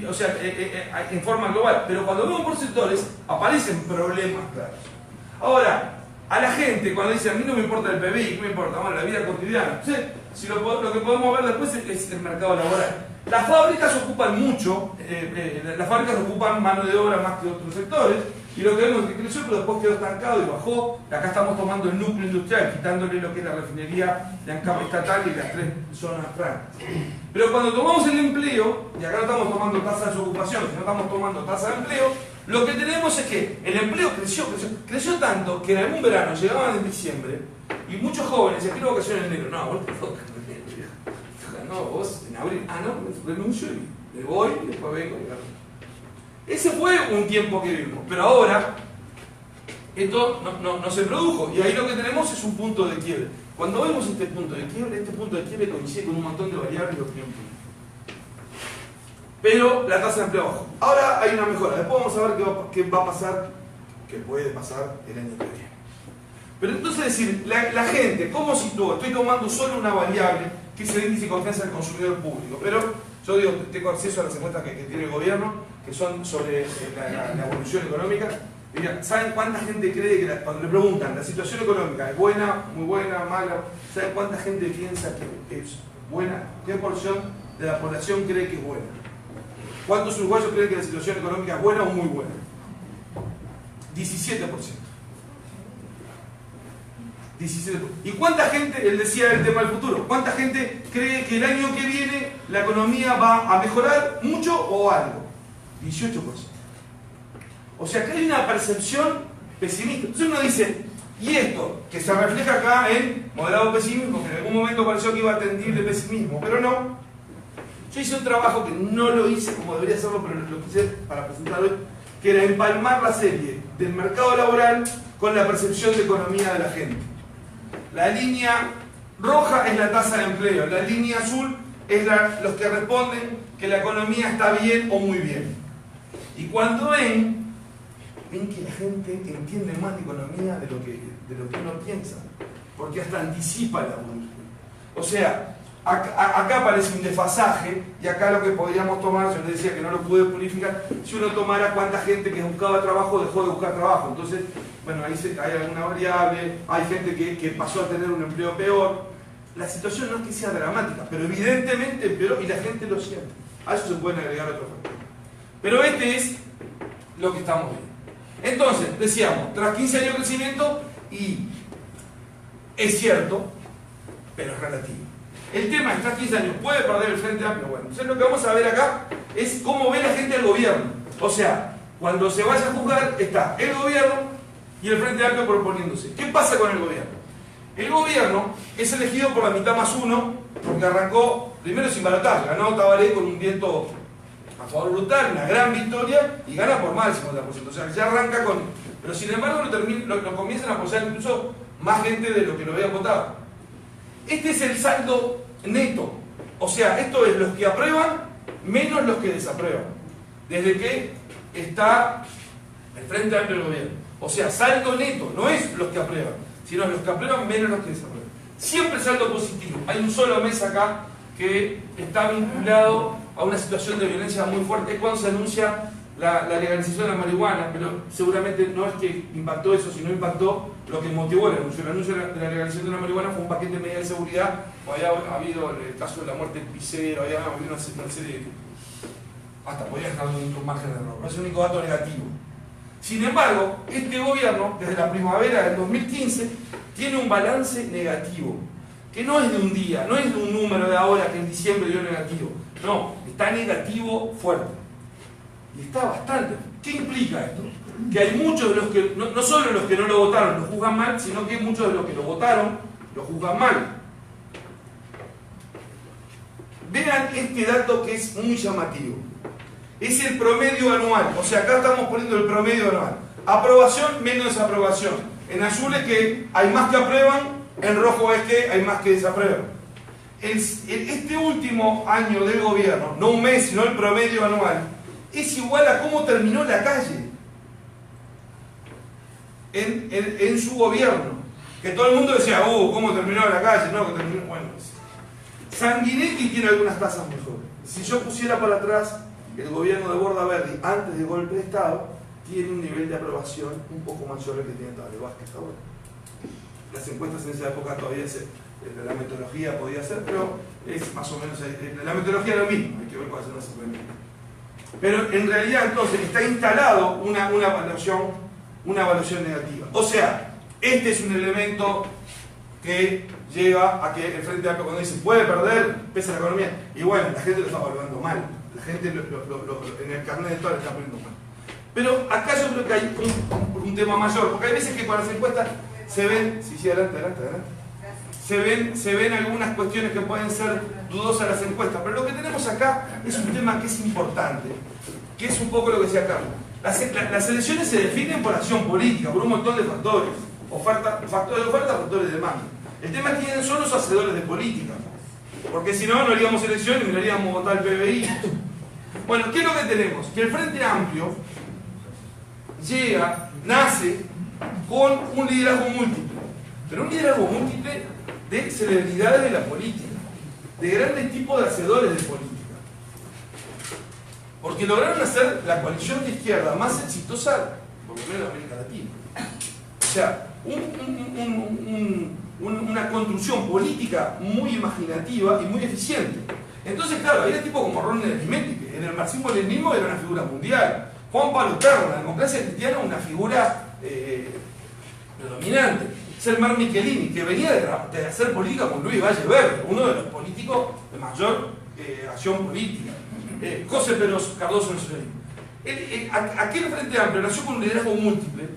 o sea, en forma global. Pero cuando vemos por sectores, aparecen problemas claros. Ahora, a la gente, cuando dice, a mí no me importa el PBI, ¿qué me importa? Bueno, la vida cotidiana. ¿Sí? Si lo que podemos ver después es el mercado laboral. Las fábricas ocupan mucho, las fábricas ocupan mano de obra más que otros sectores. Y lo que vemos es que creció, pero después quedó estancado y bajó. Acá estamos tomando el núcleo industrial, quitándole lo que es la refinería de ANCAP estatal y las 3 zonas francas. Pero cuando tomamos el empleo, y acá no estamos tomando tasa de desocupación, sino estamos tomando tasa de empleo, lo que tenemos es que el empleo creció tanto que en algún verano llegaban en diciembre y muchos jóvenes decían, quiero vacaciones en enero. No, vos te tocas en enero. No, vos en abril. Renuncio y me voy y después vengo y agarro. Ese fue un tiempo que vivimos, pero ahora esto no se produjo y ahí lo que tenemos es un punto de quiebre. Cuando vemos este punto de quiebre coincide con un montón de variables de opinión pública. Pero la tasa de empleo bajó. Ahora hay una mejora, después vamos a ver qué va a pasar, qué puede pasar el año que viene. Pero entonces decir, la gente, ¿cómo sitúa? Estoy tomando solo una variable que es el índice de confianza del consumidor público, pero yo digo, tengo acceso a las encuestas que tiene el gobierno, que son sobre la evolución económica. Mira, ¿saben cuánta gente cree que cuando le preguntan la situación económica es buena, muy buena, mala? ¿Saben cuánta gente piensa que es buena? ¿Qué porción de la población cree que es buena? ¿Cuántos uruguayos creen que la situación económica es buena o muy buena? 17%. 17%. ¿Y cuánta gente, él decía el tema del futuro, cuánta gente cree que el año que viene la economía va a mejorar mucho o algo? 18%. O sea que hay una percepción pesimista. Entonces uno dice, y esto, que se refleja acá en moderado pesimismo, que en algún momento pareció que iba a tendir de pesimismo, pero no. Yo hice un trabajo que no lo hice como debería hacerlo, pero lo quise para presentar hoy, que era empalmar la serie del mercado laboral con la percepción de economía de la gente. La línea roja es la tasa de empleo, la línea azul es los que responden que la economía está bien o muy bien. Y cuando ven que la gente entiende más de economía de lo que uno piensa, porque hasta anticipa la evolución. O sea, acá parece un desfasaje, y acá lo que podríamos tomar, yo les decía que no lo pude purificar, si uno tomara cuánta gente que buscaba trabajo dejó de buscar trabajo. Entonces, bueno, ahí hay alguna variable, hay gente que pasó a tener un empleo peor. La situación no es que sea dramática, pero evidentemente empeoró y la gente lo siente. A eso se pueden agregar otros factores. Pero este es lo que estamos viendo. Entonces, decíamos, tras 15 años de crecimiento, y es cierto, pero es relativo. El tema es, tras 15 años, ¿puede perder el Frente Amplio? Bueno, entonces lo que vamos a ver acá es cómo ve la gente al gobierno. O sea, cuando se vaya a juzgar, está el gobierno y el Frente Amplio proponiéndose. ¿Qué pasa con el gobierno? El gobierno es elegido por la mitad más uno, porque arrancó primero sin balotaje, ganó Tabaré con un viento a favor brutal, una gran victoria, y gana por más del 50%. O sea, ya arranca con... Pero sin embargo lo comienzan a apoyar incluso más gente de lo que lo habían votado. Este es el saldo neto. O sea, esto es los que aprueban menos los que desaprueban. Desde que está el Frente Amplio del gobierno. O sea, saldo neto, no es los que aprueban, sino los que aprueban menos los que desaprueban. Siempre saldo positivo. Hay un solo mes acá que está vinculado a una situación de violencia muy fuerte. Es cuando se anuncia la legalización de la marihuana, pero seguramente no es que impactó eso, sino impactó lo que motivó el anuncio. El anuncio de la legalización de la marihuana fue un paquete de medidas de seguridad. Había habido el caso de la muerte de Picero, había habido una serie de... hasta podía estar en un margen de error. Es el único dato negativo. Sin embargo, este gobierno, desde la primavera del 2015, tiene un balance negativo, que no es de un día, no es de un número de ahora que en diciembre dio negativo. No, está negativo fuerte. Y está bastante. ¿Qué implica esto? Que hay muchos de los que, no solo los que no lo votaron lo juzgan mal, sino que muchos de los que lo votaron lo juzgan mal. Vean este dato que es muy llamativo. Es el promedio anual. O sea, acá estamos poniendo el promedio anual. Aprobación menos desaprobación. En azul es que hay más que aprueban, en rojo es que hay más que desaprueban. Este último año del gobierno, no un mes, sino el promedio anual, es igual a cómo terminó la calle en su gobierno. Que todo el mundo decía, ¿cómo terminó la calle? No, que terminó... Bueno, Sanguinetti tiene algunas tasas mejores. Si yo pusiera para atrás el gobierno de Bordaberry antes del golpe de Estado, tiene un nivel de aprobación un poco mayor al que tiene Tabaré Vázquez ahora. Las encuestas en esa época todavía la metodología podía ser, pero es más o menos... La metodología es lo mismo, hay que ver cuáles son las herramientas. Pero en realidad entonces está instalado una evaluación negativa. O sea, este es un elemento que lleva a que el Frente Amplio, cuando dice puede perder, pesa la economía, y bueno, la gente lo está evaluando mal. La gente en el carnet de todo lo está poniendo mal. Pero acá yo creo que hay un tema mayor, porque hay veces que con las encuestas se ven... Sí, adelante. Se ven algunas cuestiones que pueden ser dudosas las encuestas, pero lo que tenemos acá es un tema que es importante, que es un poco lo que decía Carlos. Las elecciones se definen por acción política, por un montón de factores, factores de oferta, factores de demanda. El tema es quiénes son los hacedores de política, porque si no, no haríamos elecciones y miraríamos votar el PBI. Bueno, ¿qué es lo que tenemos? Que el Frente Amplio nace con un liderazgo múltiple, pero un liderazgo múltiple de celebridades de la política, de grandes tipos de hacedores de política. Porque lograron hacer la coalición de izquierda más exitosa, por lo menos en América Latina. O sea, una construcción política muy imaginativa y muy eficiente. Entonces, claro, había tipos como Ron Arismendi, que en el marxismo-leninismo era una figura mundial. Juan Pablo Terra, en la democracia cristiana, una figura predominante. Selmar Michelini, que venía de hacer política con Luis Valle Verde, uno de los políticos de mayor acción política. José Peros Cardoso en su aquel Frente Amplio nació con un liderazgo múltiple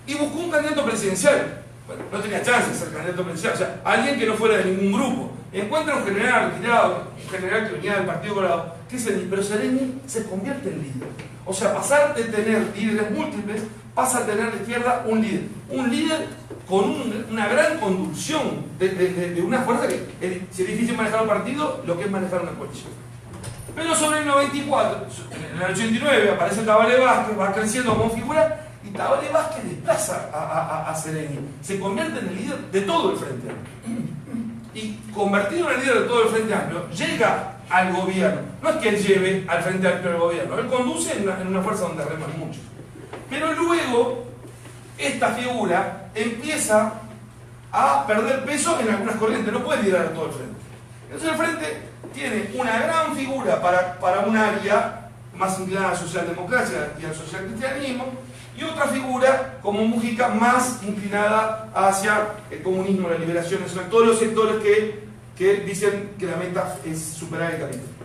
y buscó un candidato presidencial. Bueno, no tenía chance de ser candidato presidencial, o sea, alguien que no fuera de ningún grupo. Encuentra un general retirado, un general que venía del Partido Colorado, que es pero Sereni se convierte en líder. O sea, pasar de tener líderes múltiples, pasa a tener a la izquierda un líder. Un líder con una gran conducción de una fuerza que es difícil manejar un partido, lo que es manejar una coalición. Pero sobre el 94, en el En el 89 aparece Tabaré Vázquez, va creciendo como figura, y Tabaré Vázquez desplaza a Sereni. Se convierte en el líder de todo el Frente Amplio. Y convertido en el líder de todo el Frente Amplio, llega al gobierno. No es que él lleve al Frente Amplio al gobierno, él conduce en una fuerza donde reman muchos. Pero luego, esta figura empieza a perder peso en algunas corrientes, no puede liderar todo el Frente. Entonces el Frente tiene una gran figura para un área más inclinada a la socialdemocracia y al socialcristianismo, y otra figura como Mujica más inclinada hacia el comunismo, la liberación, sobre todos los sectores que dicen que la meta es superar el capitalismo.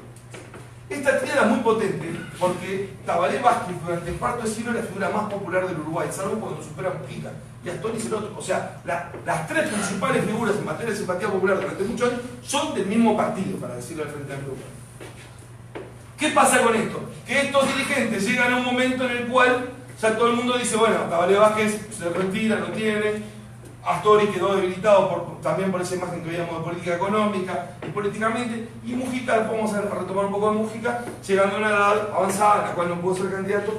Esta tríada es muy potente porque Tabaré Vázquez durante el cuarto de siglo es la figura más popular del Uruguay, salvo cuando supera Mujica, y Astori es el otro. O sea, las tres principales figuras en materia de simpatía popular durante muchos años son del mismo partido, para decirlo al Frente Amplio. ¿Qué pasa con esto? Que estos dirigentes llegan a un momento en el cual ya todo el mundo dice, bueno, Tabaré Vázquez se retira, no tiene, Astori quedó debilitado también por esa imagen que veíamos de política económica y políticamente, y Mujica, vamos a retomar un poco de Mujica, llegando a una edad avanzada en la cual no pudo ser candidato.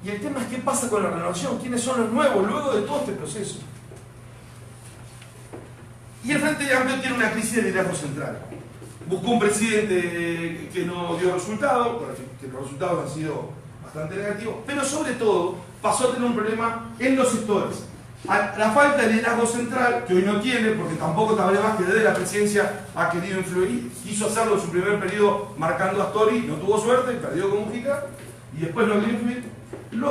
Y el tema es qué pasa con la renovación, quiénes son los nuevos luego de todo este proceso. Y el Frente Amplio tiene una crisis de liderazgo central. Buscó un presidente que no dio resultado, que los resultados han sido bastante negativos, pero sobre todo pasó a tener un problema en los sectores. La falta de liderazgo central, que hoy no tiene, porque tampoco Tabaré Vázquez desde la presidencia ha querido influir, quiso hacerlo en su primer periodo marcando a Astori, no tuvo suerte, perdió con Mujica, y después no quería influir.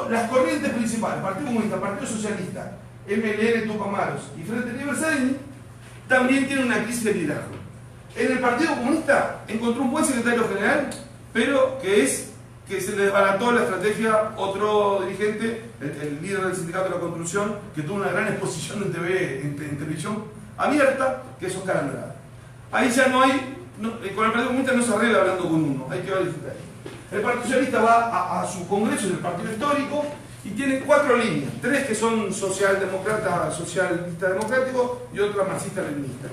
Las corrientes principales, Partido Comunista, Partido Socialista, MLN, Tupamaros y Frente Libre Sereni, también tienen una crisis de liderazgo. En el Partido Comunista encontró un buen secretario general, pero que se le desbarató la estrategia otro dirigente, el líder del Sindicato de la Construcción, que tuvo una gran exposición en televisión abierta, que es Oscar Andrade. Ahí ya no hay, con el Partido Comunista no se arregla hablando con uno, hay que verificar. El Partido Socialista va a su congreso en el Partido Histórico y tiene 4 líneas, 3 que son socialdemócrata, socialista democrático y otra marxista-leninista.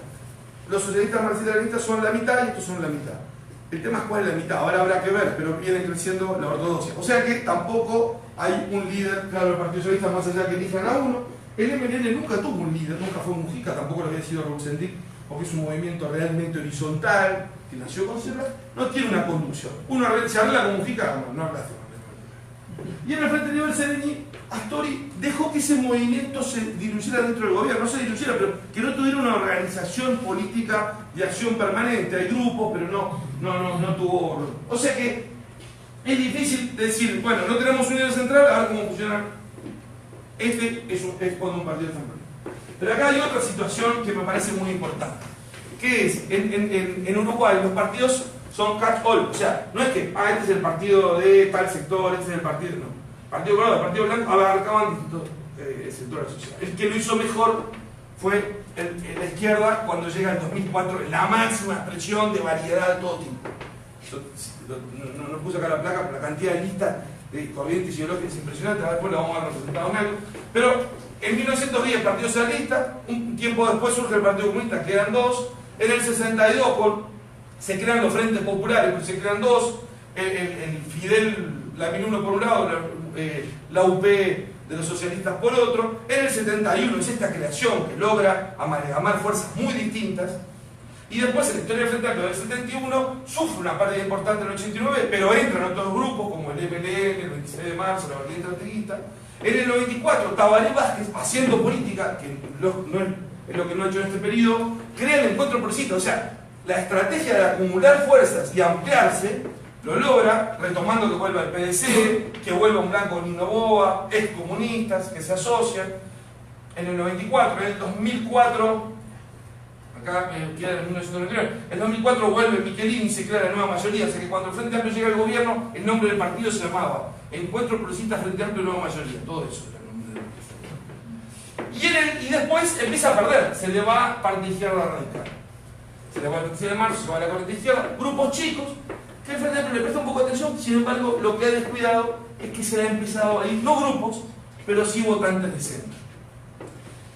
Los socialistas marxistas-leninistas son la mitad y estos son la mitad. El tema es cuál es la mitad, ahora habrá que ver, pero viene creciendo la ortodoxia. O sea que tampoco hay un líder, claro, el Partido Socialista más allá que elijan a uno. El MLN nunca tuvo un líder, nunca fue Mujica, tampoco lo había sido Raúl Sendic, porque es un movimiento realmente horizontal, que nació con Serra, no tiene una conducción. Uno se arregla con Mujica, no arregla. Y en el Frente Libre Sereni, Astori dejó que ese movimiento se diluyera dentro del gobierno, no se diluyera, pero que no tuviera una organización política de acción permanente. Hay grupos, pero no tuvo. O sea que es difícil decir, bueno, no tenemos un líder central, a ver cómo funciona. Este es cuando un partido central. Pero acá hay otra situación que me parece muy importante, que es, en Uruguay los partidos son catch-all, o sea, no es que, este es el partido de tal sector, este es el partido, no. El Partido Blanco abarcaban distintos sectores sociales. El que lo hizo mejor fue la izquierda cuando llega el 2004, la máxima expresión de variedad de todo tipo. No puse acá la placa, pero la cantidad de listas de corrientes ideológicas es impresionante, después la vamos a ver representado en algo. Pero en 1910 el Partido Socialista, un tiempo después surge el Partido Comunista, quedan 2. En el 62 se crean los Frentes Populares, pues se crean 2. El Fidel Lamin por un lado, la UP de los socialistas por otro. En el 71 es esta creación que logra amalgamar fuerzas muy distintas. Y después en la historia del Frente Amplio del 71 sufre una pérdida importante en el 89, pero entran otros grupos como el MLN, el 26 de marzo, la Vertiente Artiguista. En el 94, Tabaré Vázquez, haciendo política, que no es lo que no ha hecho en este periodo, crea el Encuentro Progresista. O sea, la estrategia de acumular fuerzas y ampliarse lo logra, retomando que vuelva el PDC, que vuelva un blanco Nino Boa, excomunistas que se asocian. En el 94, en el 2004, acá queda en el 1999, en el 2004 vuelve Michelini y se crea la nueva mayoría, o sea que cuando el Frente Amplio llega al gobierno, el nombre del partido se llamaba Encuentro Progresista Frente Amplio y Nueva Mayoría, todo eso era el nombre del partido. Y después empieza a perder, se le va Partido Izquierda Radical. Se le va el 26 de marzo, se va a la corriente izquierda, grupos chicos, que el Frente Amplio le presta un poco de atención, sin embargo, lo que ha descuidado es que se le ha empezado a ir, no grupos, pero sí votantes de centro.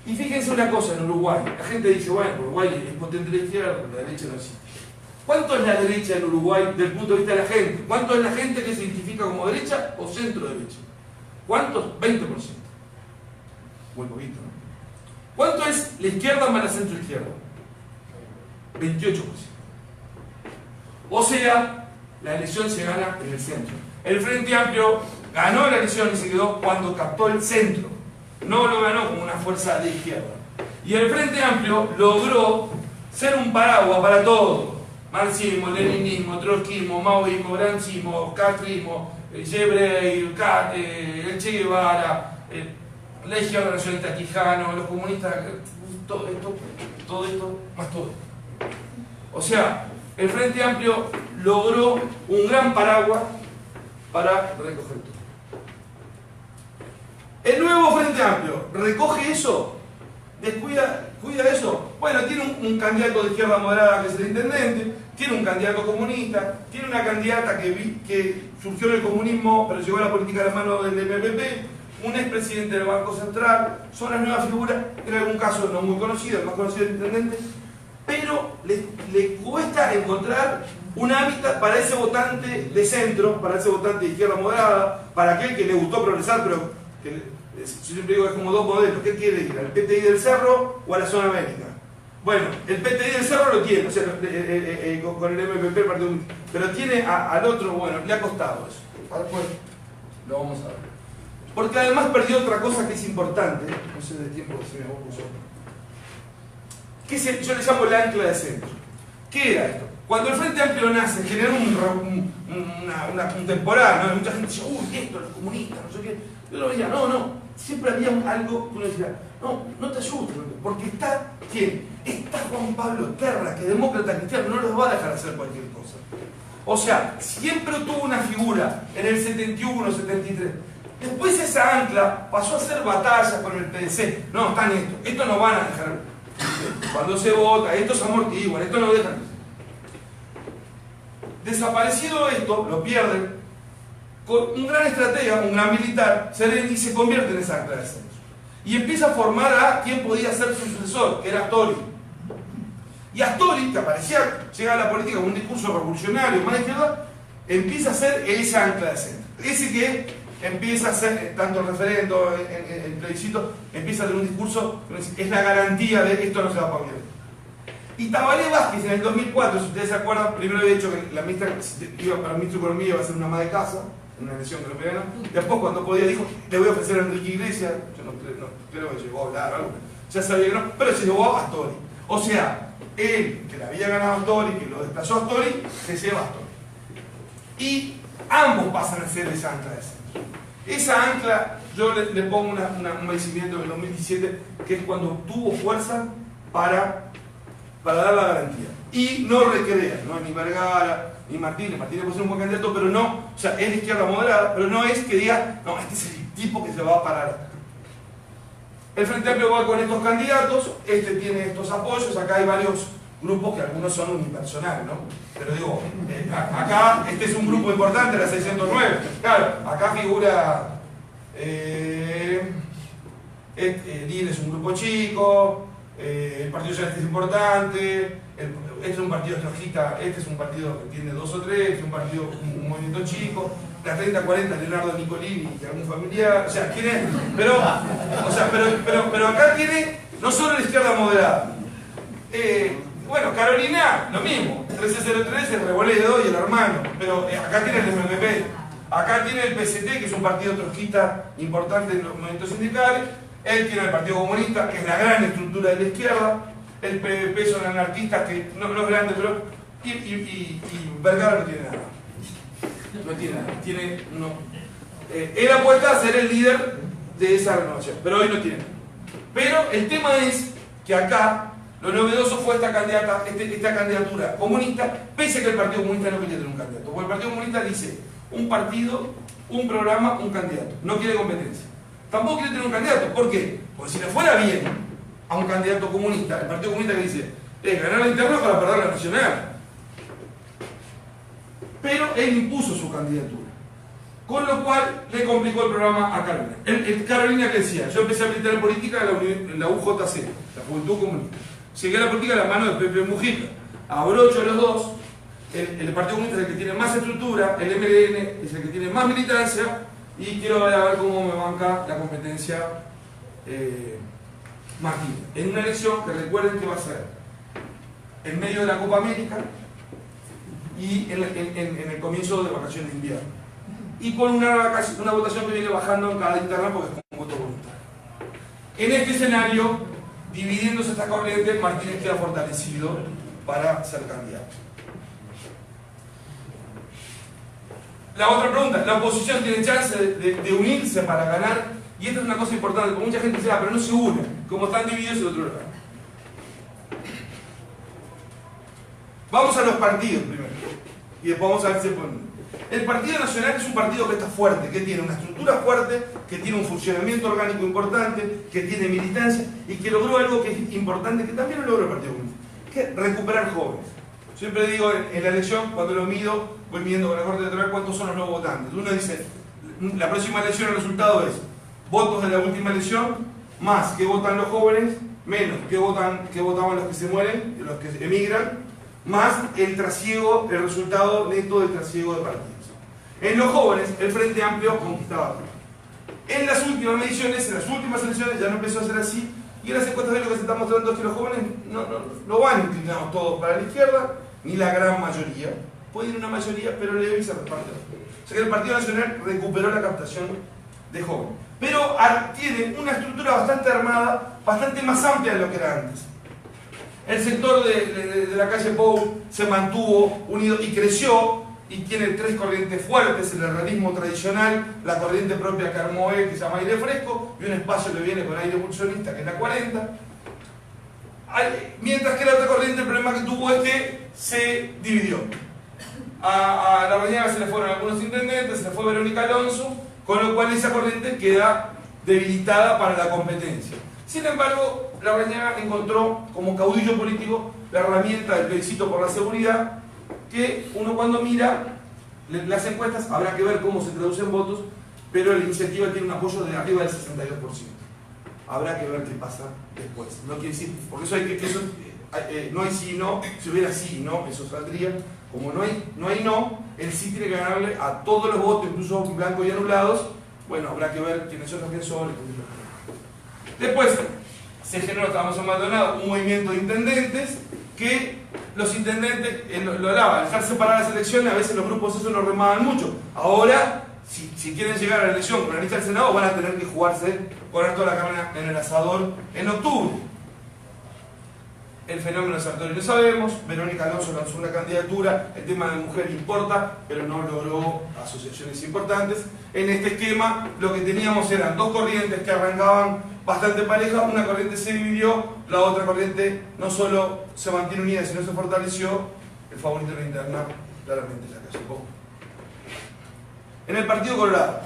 Y fíjense una cosa en Uruguay, la gente dice, bueno, Uruguay es potente la izquierda, pero la derecha no existe. ¿Cuánto es la derecha en Uruguay desde el punto de vista de la gente? ¿Cuánto es la gente que se identifica como derecha o centro derecha? ¿Cuántos? 20%. Muy poquito, ¿no? ¿Cuánto es la izquierda más la centro izquierda? 28%. O sea, la elección se gana en el centro. El Frente Amplio ganó la elección y se quedó cuando captó el centro. No lo ganó como una fuerza de izquierda. Y el Frente Amplio logró ser un paraguas para todo. Marxismo, leninismo, trotskismo, maoísmo, gramscismo, castrismo, Yebrey, el Che Guevara, la izquierda nacionalista Quijano, los comunistas, todo esto, más todo. O sea, el Frente Amplio logró un gran paraguas para recoger todo. El nuevo Frente Amplio recoge eso, cuida eso. Bueno, tiene un candidato de izquierda moderada que es el intendente, tiene un candidato comunista, tiene una candidata que surgió en el comunismo pero llegó a la política de la mano del MPP, un expresidente del Banco Central. Son las nuevas figuras, en algún caso no muy conocidas, el más conocido es el intendente, pero le cuesta encontrar un hábitat para ese votante de centro, para ese votante de izquierda moderada, para aquel que le gustó progresar, pero yo siempre digo que es como dos modelos. ¿Qué quiere ir? ¿Al PTI del Cerro o a la zona América? Bueno, el PTI del Cerro lo tiene, o sea, con el MPP, pero tiene al otro, bueno, le ha costado eso. Después lo vamos a ver. Porque además perdió otra cosa que es importante, no sé de tiempo si me puso, que yo le llamo el ancla de centro. ¿Qué era esto? Cuando el Frente Amplio nace, generó un temporal, ¿no? Mucha gente decía, uy, esto, los comunistas, no sé qué. Yo lo veía, no, siempre había algo que uno decía, no te asustes, porque está, ¿quién? Está Juan Pablo Terra, que demócrata cristiano no los va a dejar hacer cualquier cosa. O sea, siempre tuvo una figura en el 71, 73. Después esa ancla pasó a hacer batallas con el PDC. No, están esto no van a dejar. Cuando se vota, esto se amortiguan, esto no dejan. Desaparecido esto, lo pierden, con un gran estratega, un gran militar, y se convierte en esa ancla de centro. Y empieza a formar a quien podía ser su sucesor, que era Astori. Y Astori, que aparecía, llega a la política con un discurso revolucionario, más de izquierda, empieza a ser esa ancla de centro. Ese que empieza a ser, tanto el referendo, el plebiscito, empieza a tener un discurso que es la garantía de que esto no se va a cambiar. Y Tabaré Vázquez en el 2004, si ustedes se acuerdan, primero había dicho que la ministra iba para el ministro de Economía, iba a ser una ama de casa, en una elección que no ganó. Después, cuando podía, dijo, le voy a ofrecer a Enrique Iglesias. Yo no creo que llegó a hablar algo, ya sabía que no, pero se llevó a Astori. O sea, él, que le había ganado a Astori, que lo desplazó a Astori, se lleva a Astori. Y ambos pasan a ser esa ancla de centro. Esa ancla, yo le pongo un vencimiento en el 2017, que es cuando tuvo fuerza para dar la garantía. Y no recrea, no es ni Vergara, ni Martínez puede ser un buen candidato, pero no, o sea, es de izquierda moderada, pero no es que diga, no, este es el tipo que se va a parar. El Frente Amplio va con estos candidatos, este tiene estos apoyos, acá hay varios grupos que algunos son unipersonales, ¿no? Pero digo, acá este es un grupo importante, la 609, claro, acá figura DIN es un grupo chico, el Partido Socialista es importante, este es un partido trojista, este es un partido que tiene 2 o 3, un partido, un movimiento chico, la 30-40 Leonardo Nicolini y algún familiar, o sea, tiene, pero acá tiene no solo la izquierda moderada. Bueno, Carolina, lo mismo, 1303, el Reboledo y el hermano, pero acá tiene el MPP, acá tiene el PCT, que es un partido trotskista importante en los movimientos sindicales, él tiene el Partido Comunista, que es la gran estructura de la izquierda, el PVP son anarquistas, que no es grande, pero... Y Vergara no tiene nada. No tiene nada. Él apuesta a ser el líder de esa renovación, pero hoy no tiene nada. Pero el tema es que acá lo novedoso fue esta candidatura comunista, pese a que el Partido Comunista no quería tener un candidato. Porque el Partido Comunista dice, un partido, un programa, un candidato. No quiere competencia. Tampoco quiere tener un candidato. ¿Por qué? Porque si le fuera bien a un candidato comunista, el Partido Comunista que dice, ganar la interna para perder la nacional. Pero él impuso su candidatura. Con lo cual le complicó el programa a Carolina. Carolina que decía, yo empecé a militar en política en la UJC, la Juventud Comunista. Llegué a la política de la mano de Pepe Mujica. Abrocho los dos el Partido Comunista es el que tiene más estructura, el MLN es el que tiene más militancia, y quiero ver cómo me banca la competencia Martín. En una elección que recuerden que va a ser en medio de la Copa América y en el comienzo de vacaciones de invierno. Y con una votación que viene bajando en cada interna porque es con voto voluntario. En este escenario, dividiéndose esta corriente, Martínez queda fortalecido para ser candidato. La otra pregunta, ¿la oposición tiene chance de unirse para ganar? Y esta es una cosa importante, porque mucha gente dice, pero no se unen, como están divididos el otro lado. Vamos a los partidos primero, y después vamos a ver si se ponen. El Partido Nacional es un partido que está fuerte, que tiene una estructura fuerte, que tiene un funcionamiento orgánico importante, que tiene militancia, y que logró algo que es importante, que también lo logró el Partido Comunista, que es recuperar jóvenes. Siempre digo, en la elección, cuando lo mido, voy midiendo con la Corte Electoral cuántos son los nuevos votantes. Uno dice, la próxima elección el resultado es votos de la última elección, más que votan los jóvenes, menos que votaban los que se mueren, los que emigran, más el trasiego, el resultado neto del trasiego de partidos. En los jóvenes, el Frente Amplio conquistaba. En las últimas mediciones, en las últimas elecciones, ya no empezó a ser así, y en las encuestas de lo que se está mostrando es que los jóvenes no van inclinados todos para la izquierda, ni la gran mayoría. Puede ir una mayoría, pero leve y se reparte. O sea que el Partido Nacional recuperó la captación de jóvenes. Pero tiene una estructura bastante armada, bastante más amplia de lo que era antes. El sector de la calle Pou se mantuvo unido y creció, y tiene tres corrientes fuertes: el realismo tradicional, la corriente propia que armó él, que se llama Aire Fresco, y un espacio que viene con aire evolucionista, que es la 40. Mientras que la otra corriente, el problema que tuvo es que se dividió. A Larrañaga se le fueron algunos intendentes, se le fue Verónica Alonso, con lo cual esa corriente queda debilitada para la competencia. Sin embargo, Larrañaga encontró como caudillo político la herramienta del plebiscito por la seguridad, que uno cuando mira las encuestas, habrá que ver cómo se traducen votos, pero la iniciativa tiene un apoyo de arriba del 62%. Habrá que ver qué pasa después. No quiere decir, porque eso no hay sí y no, si hubiera sí y no, eso saldría. Como no hay no, el sí tiene que ganarle a todos los votos, incluso blancos y anulados. Bueno, habrá que ver quiénes son los que son. Después se generó, estábamos en Maldonado, un movimiento de intendentes, que los intendentes lo hablaba, dejar separar las elecciones, a veces los grupos eso lo remaban mucho. Ahora, si quieren llegar a la elección con la lista del Senado, van a tener que jugarse, poner toda la carne en el asador en octubre. El fenómeno de Sartori lo sabemos, Verónica Alonso lanzó una candidatura, el tema de mujer importa, pero no logró asociaciones importantes. En este esquema lo que teníamos eran dos corrientes que arrancaban bastante parejas, una corriente se dividió, la otra corriente no solo se mantiene unida, sino se fortaleció. El favorito de la interna claramente es la calle Pou. En el Partido Colorado.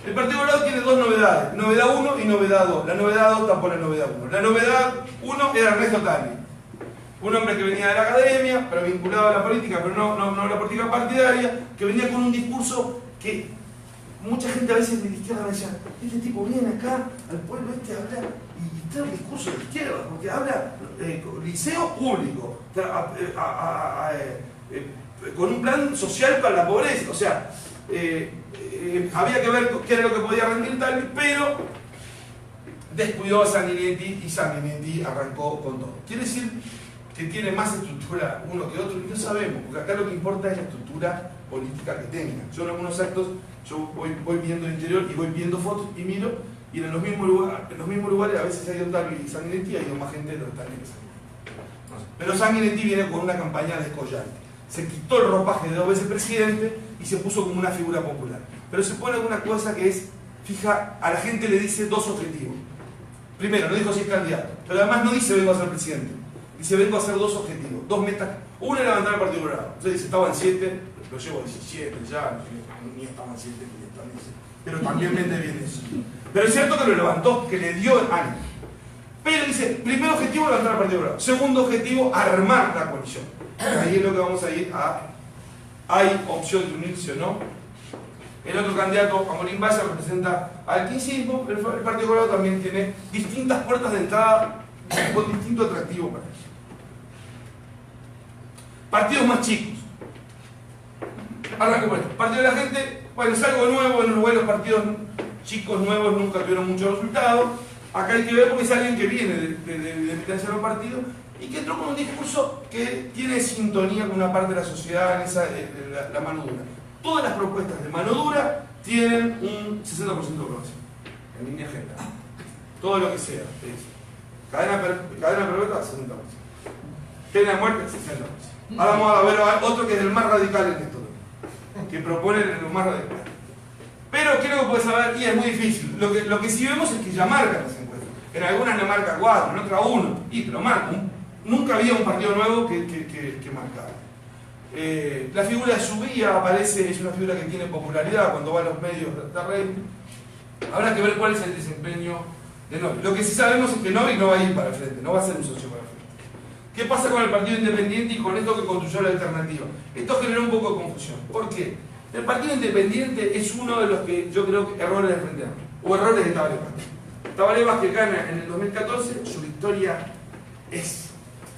El Partido Colorado tiene dos novedades, novedad 1 y novedad 2. La novedad 2 tapó la novedad 1. La novedad 1 era Ernesto Tali, un hombre que venía de la academia, pero vinculado a la política, pero no a la política partidaria, que venía con un discurso que mucha gente a veces de la izquierda me decía, este tipo viene acá al pueblo a hablar y trae un discurso de izquierda, porque habla liceo público, con un plan social para la pobreza. O sea, había que ver qué era lo que podía rendir tal, pero descuidó a Sanguinetti y Sanguinetti arrancó con todo. Quiere decir que tiene más estructura uno que otro, y no sabemos, porque acá lo que importa es la estructura política que tengan. Yo en algunos actos voy viendo el interior y voy viendo fotos y miro, y en los mismos lugares a veces ha ido Talvi y Sanguinetti, ha ido más gente de los Talvi que Sanguinetti. No sé. Pero Sanguinetti viene con una campaña descollante. Se quitó el ropaje de 2 veces presidente y se puso como una figura popular. Pero se pone una cosa que es, fija, a la gente le dice 2 objetivos. Primero, no dijo si es candidato, pero además no dice vengo a ser presidente. Dice vengo a hacer 2 objetivos, 2 metas. Una es levantar el Partido Colorado. Entonces dice, estaban 7, lo llevo a 17 ya, ni estaban 7, ni estaban 10. Pero también vende bien eso. Pero es cierto que lo levantó, que le dio ánimo. Pero dice, primer objetivo, levantar el Partido Colorado. Segundo objetivo, armar la coalición. Ahí es lo que vamos a ir a... ¿Hay opción de unirse o no? El otro candidato, Amorín Valle, representa al quincismo, pero el Partido Colorado también tiene distintas puertas de entrada con distinto atractivo para ellos. Partidos más chicos. arranco por esto. Partido de la Gente, bueno, es algo nuevo. En Uruguay los partidos chicos nuevos nunca tuvieron mucho resultado. Acá hay que ver porque es alguien que viene de militancia de los partidos y que entró con un discurso que tiene sintonía con una parte de la sociedad, en esa, la mano dura. Todas las propuestas de mano dura tienen un 60% de aprobación, en línea general. Todo lo que sea. Cadena perpetua, 60%. Pena de muerte, 60%. Ahora vamos a ver otro que es el más radical en esto, que propone lo más radical. Pero creo que puedes saber, y es muy difícil, lo que sí vemos es que ya marcan las encuestas. En algunas le marca 4, en otras 1, y te lo marcan. Nunca había un partido nuevo que marcara. La figura de Subía aparece, es una figura que tiene popularidad cuando va a los medios de red. Habrá que ver cuál es el desempeño de Novi. Lo que sí sabemos es que Novi no va a ir para el frente, no va a ser un socio para el frente. ¿Qué pasa con el Partido Independiente y con esto que construyó la alternativa? Esto generó un poco de confusión. ¿Por qué? El Partido Independiente es uno de los que yo creo que errores de Frente Amplio, o errores de Tabaré Vázquez. Tabaré Vázquez gana en el 2014, su victoria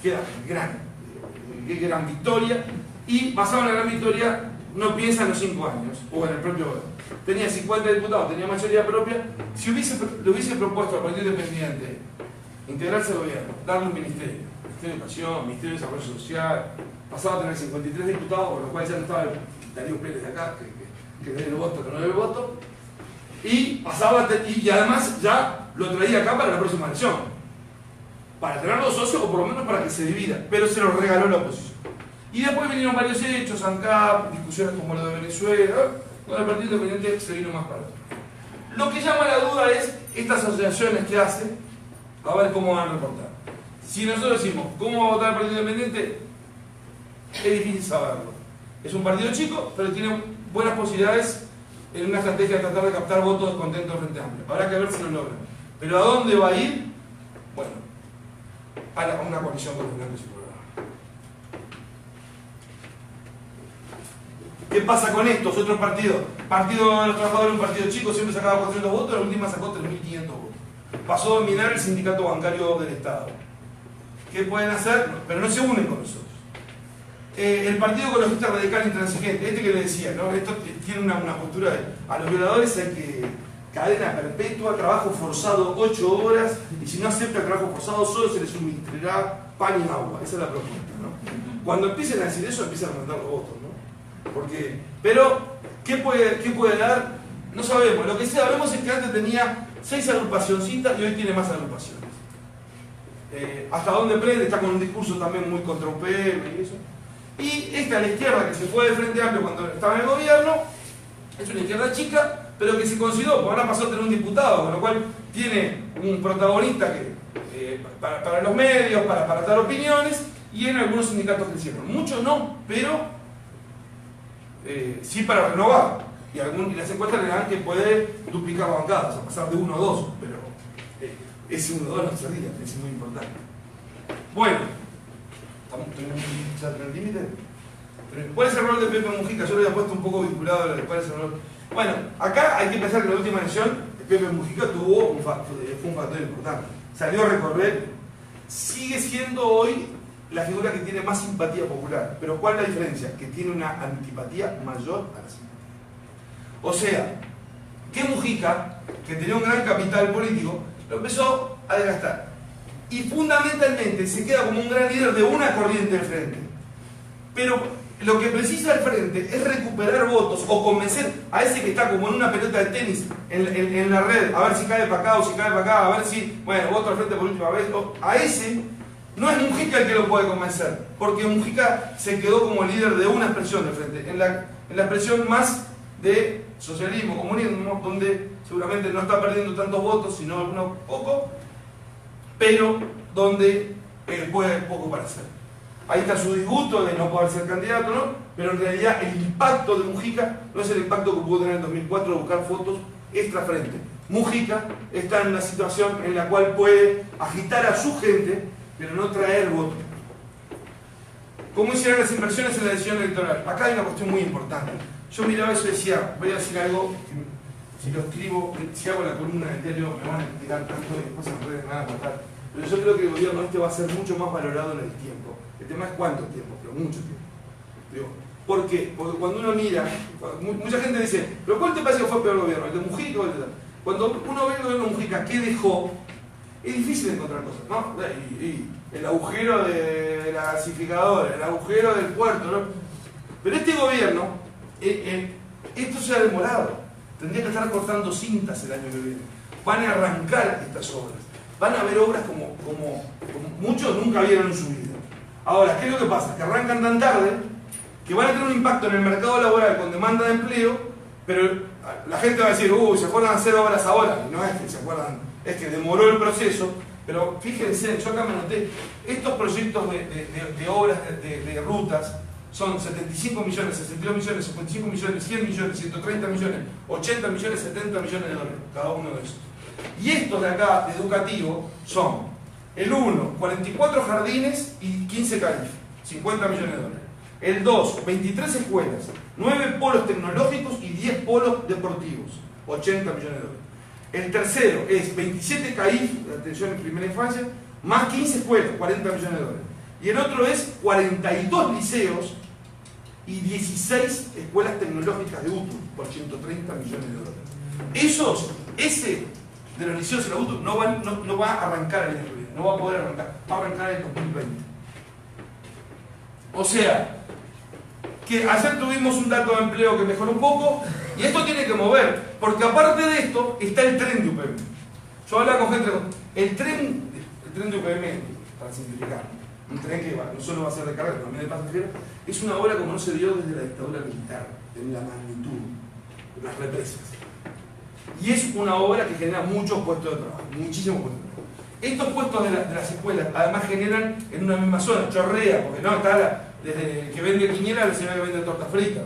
queda gran victoria, y basado en la gran victoria no piensa en los 5 años, o en el propio gobierno. Tenía 50 diputados, tenía mayoría propia. Si le hubiese propuesto al Partido Independiente integrarse al gobierno, darle un ministerio de Educación, Ministerio de Desarrollo Social, pasaba a tener 53 diputados, por lo cual ya no estaba Darío Pérez de acá, que debe el voto, que no debe voto, y además ya lo traía acá para la próxima elección, para tener los socios o por lo menos para que se divida, pero se lo regaló la oposición. Y después vinieron varios hechos, ANCAP, discusiones como lo de Venezuela, con el Partido Independiente se vino más para atrás. Lo que llama la duda es estas asociaciones que hace, a ver cómo van a reportar. Si nosotros decimos, ¿cómo va a votar el Partido Independiente? Es difícil saberlo. Es un partido chico, pero tiene buenas posibilidades en una estrategia de tratar de captar votos descontentos del Frente Amplio. Habrá que ver si lo logran. Pero ¿a dónde va a ir? Bueno, a una coalición con los blancos y colorados. ¿Qué pasa con estos otros partidos? Partido de los Trabajadores, un partido chico, siempre sacaba 400 votos, la última sacó 3.500 votos. Pasó a dominar el sindicato bancario del Estado. ¿Qué pueden hacer? Pero no se unen con nosotros. El Partido Ecologista Radical Intransigente, que le decía, ¿no? Esto tiene una postura de a los violadores hay que cadena perpetua, trabajo forzado 8 horas, y si no acepta el trabajo forzado solo se les suministrará pan y agua. Esa es la propuesta, ¿no? Cuando empiecen a decir eso, empiezan a mandar los votos, ¿no? Pero, ¿qué puede dar? No sabemos. Lo que sí sabemos es que antes tenía 6 agrupacioncitas y hoy tiene más agrupaciones. Hasta dónde prende, está con un discurso también muy contra UPM y eso. Y esta, la izquierda que se fue del Frente Amplio cuando estaba en el gobierno, es una izquierda chica, pero que se consolidó, porque ahora pasó a tener un diputado, con lo cual tiene un protagonista que, para los medios, para dar opiniones, y en algunos sindicatos crecieron. Muchos no, pero sí para renovar. Y las encuestas le dan que puede duplicar bancadas, a pasar de 1 a 2, pero ese 1 a 2 no se ría, es muy importante. Bueno, ¿ya en el límite? ¿Cuál es el rol de Pepe Mujica? Yo lo había puesto un poco vinculado a lo de cuál es el rol. Bueno, acá hay que pensar que en la última elección Pepe Mujica fue un factor importante. Salió a recorrer, sigue siendo hoy la figura que tiene más simpatía popular. Pero ¿cuál es la diferencia? Que tiene una antipatía mayor a la simpatía. O sea, que Mujica, que tenía un gran capital político, lo empezó a desgastar. Y fundamentalmente se queda como un gran líder de una corriente del frente. Pero lo que precisa el frente es recuperar votos o convencer a ese que está como en una pelota de tenis en la red, a ver si cae para acá o si cae para acá, a ver si, bueno, voto al frente por última vez. A ese no es Mujica el que lo puede convencer, porque Mujica se quedó como líder de una expresión del frente, en la expresión más de socialismo, comunismo, donde seguramente no está perdiendo tantos votos, sino algunos pocos, pero donde puede poco para hacer. Ahí está su disgusto de no poder ser candidato, ¿no? Pero en realidad el impacto de Mujica no es el impacto que pudo tener en 2004 de buscar votos extra frente. Mujica está en una situación en la cual puede agitar a su gente, pero no traer votos. ¿Cómo hicieron las inversiones en la decisión electoral? Acá hay una cuestión muy importante. Yo miraba eso y decía, voy a decir algo, si lo escribo, si hago la columna del diario me van a criticar tanto y después en redes me van a matar. Pero yo creo que el gobierno va a ser mucho más valorado en el tiempo. El tema es cuánto tiempo, pero mucho tiempo. Digo, ¿Por qué? Porque cuando uno mira, mucha gente dice, ¿pero cuál te parece que fue el peor gobierno? ¿El de Mujica o el de tal? Cuando uno ve el gobierno de Mujica, ¿qué dejó? Es difícil encontrar cosas, ¿no? Y el agujero de la gasificadora, el agujero del puerto, ¿no? Pero este gobierno, esto se ha demorado. Tendría que estar cortando cintas el año que viene. Van a arrancar estas obras. Van a haber obras como muchos nunca vieron en su vida. Ahora, ¿qué es lo que pasa? Que arrancan tan tarde que van a tener un impacto en el mercado laboral con demanda de empleo, pero la gente va a decir, uy, ¿se acuerdan de hacer obras ahora? Y no es que se acuerdan, es que demoró el proceso. Pero fíjense, yo acá me anoté, estos proyectos de obras, de rutas, son 75 millones, 62 millones, 55 millones, 100 millones, 130 millones, 80 millones, 70 millones de dólares, cada uno de esos. Y estos de acá, de educativo, son el 1, 44 jardines y 15 CAIF, 50 millones de dólares. El 2, 23 escuelas, 9 polos tecnológicos y 10 polos deportivos, 80 millones de dólares. El tercero es 27 CAIF, de atención en primera infancia, más 15 escuelas, 40 millones de dólares. Y el otro es 42 liceos y 16 escuelas tecnológicas de UTU, por 130 millones de dólares. Ese de los liceos de la UTU no va a arrancar el año que viene, no va a poder arrancar, va a arrancar en el 2020. O sea, que ayer tuvimos un dato de empleo que mejoró un poco, y esto tiene que mover, porque aparte de esto está el tren de UPM. Yo hablaba con gente, el tren de UPM, para simplificar, un tren que no solo va a ser de carga, también de pasajeros, es una obra como no se dio desde la dictadura militar, en la magnitud, las represas. Y es una obra que genera muchos puestos de trabajo, muchísimos puestos de trabajo. Estos puestos de las escuelas además generan en una misma zona, chorrea, porque no está desde el que vende quiniela al señor que vende torta frita.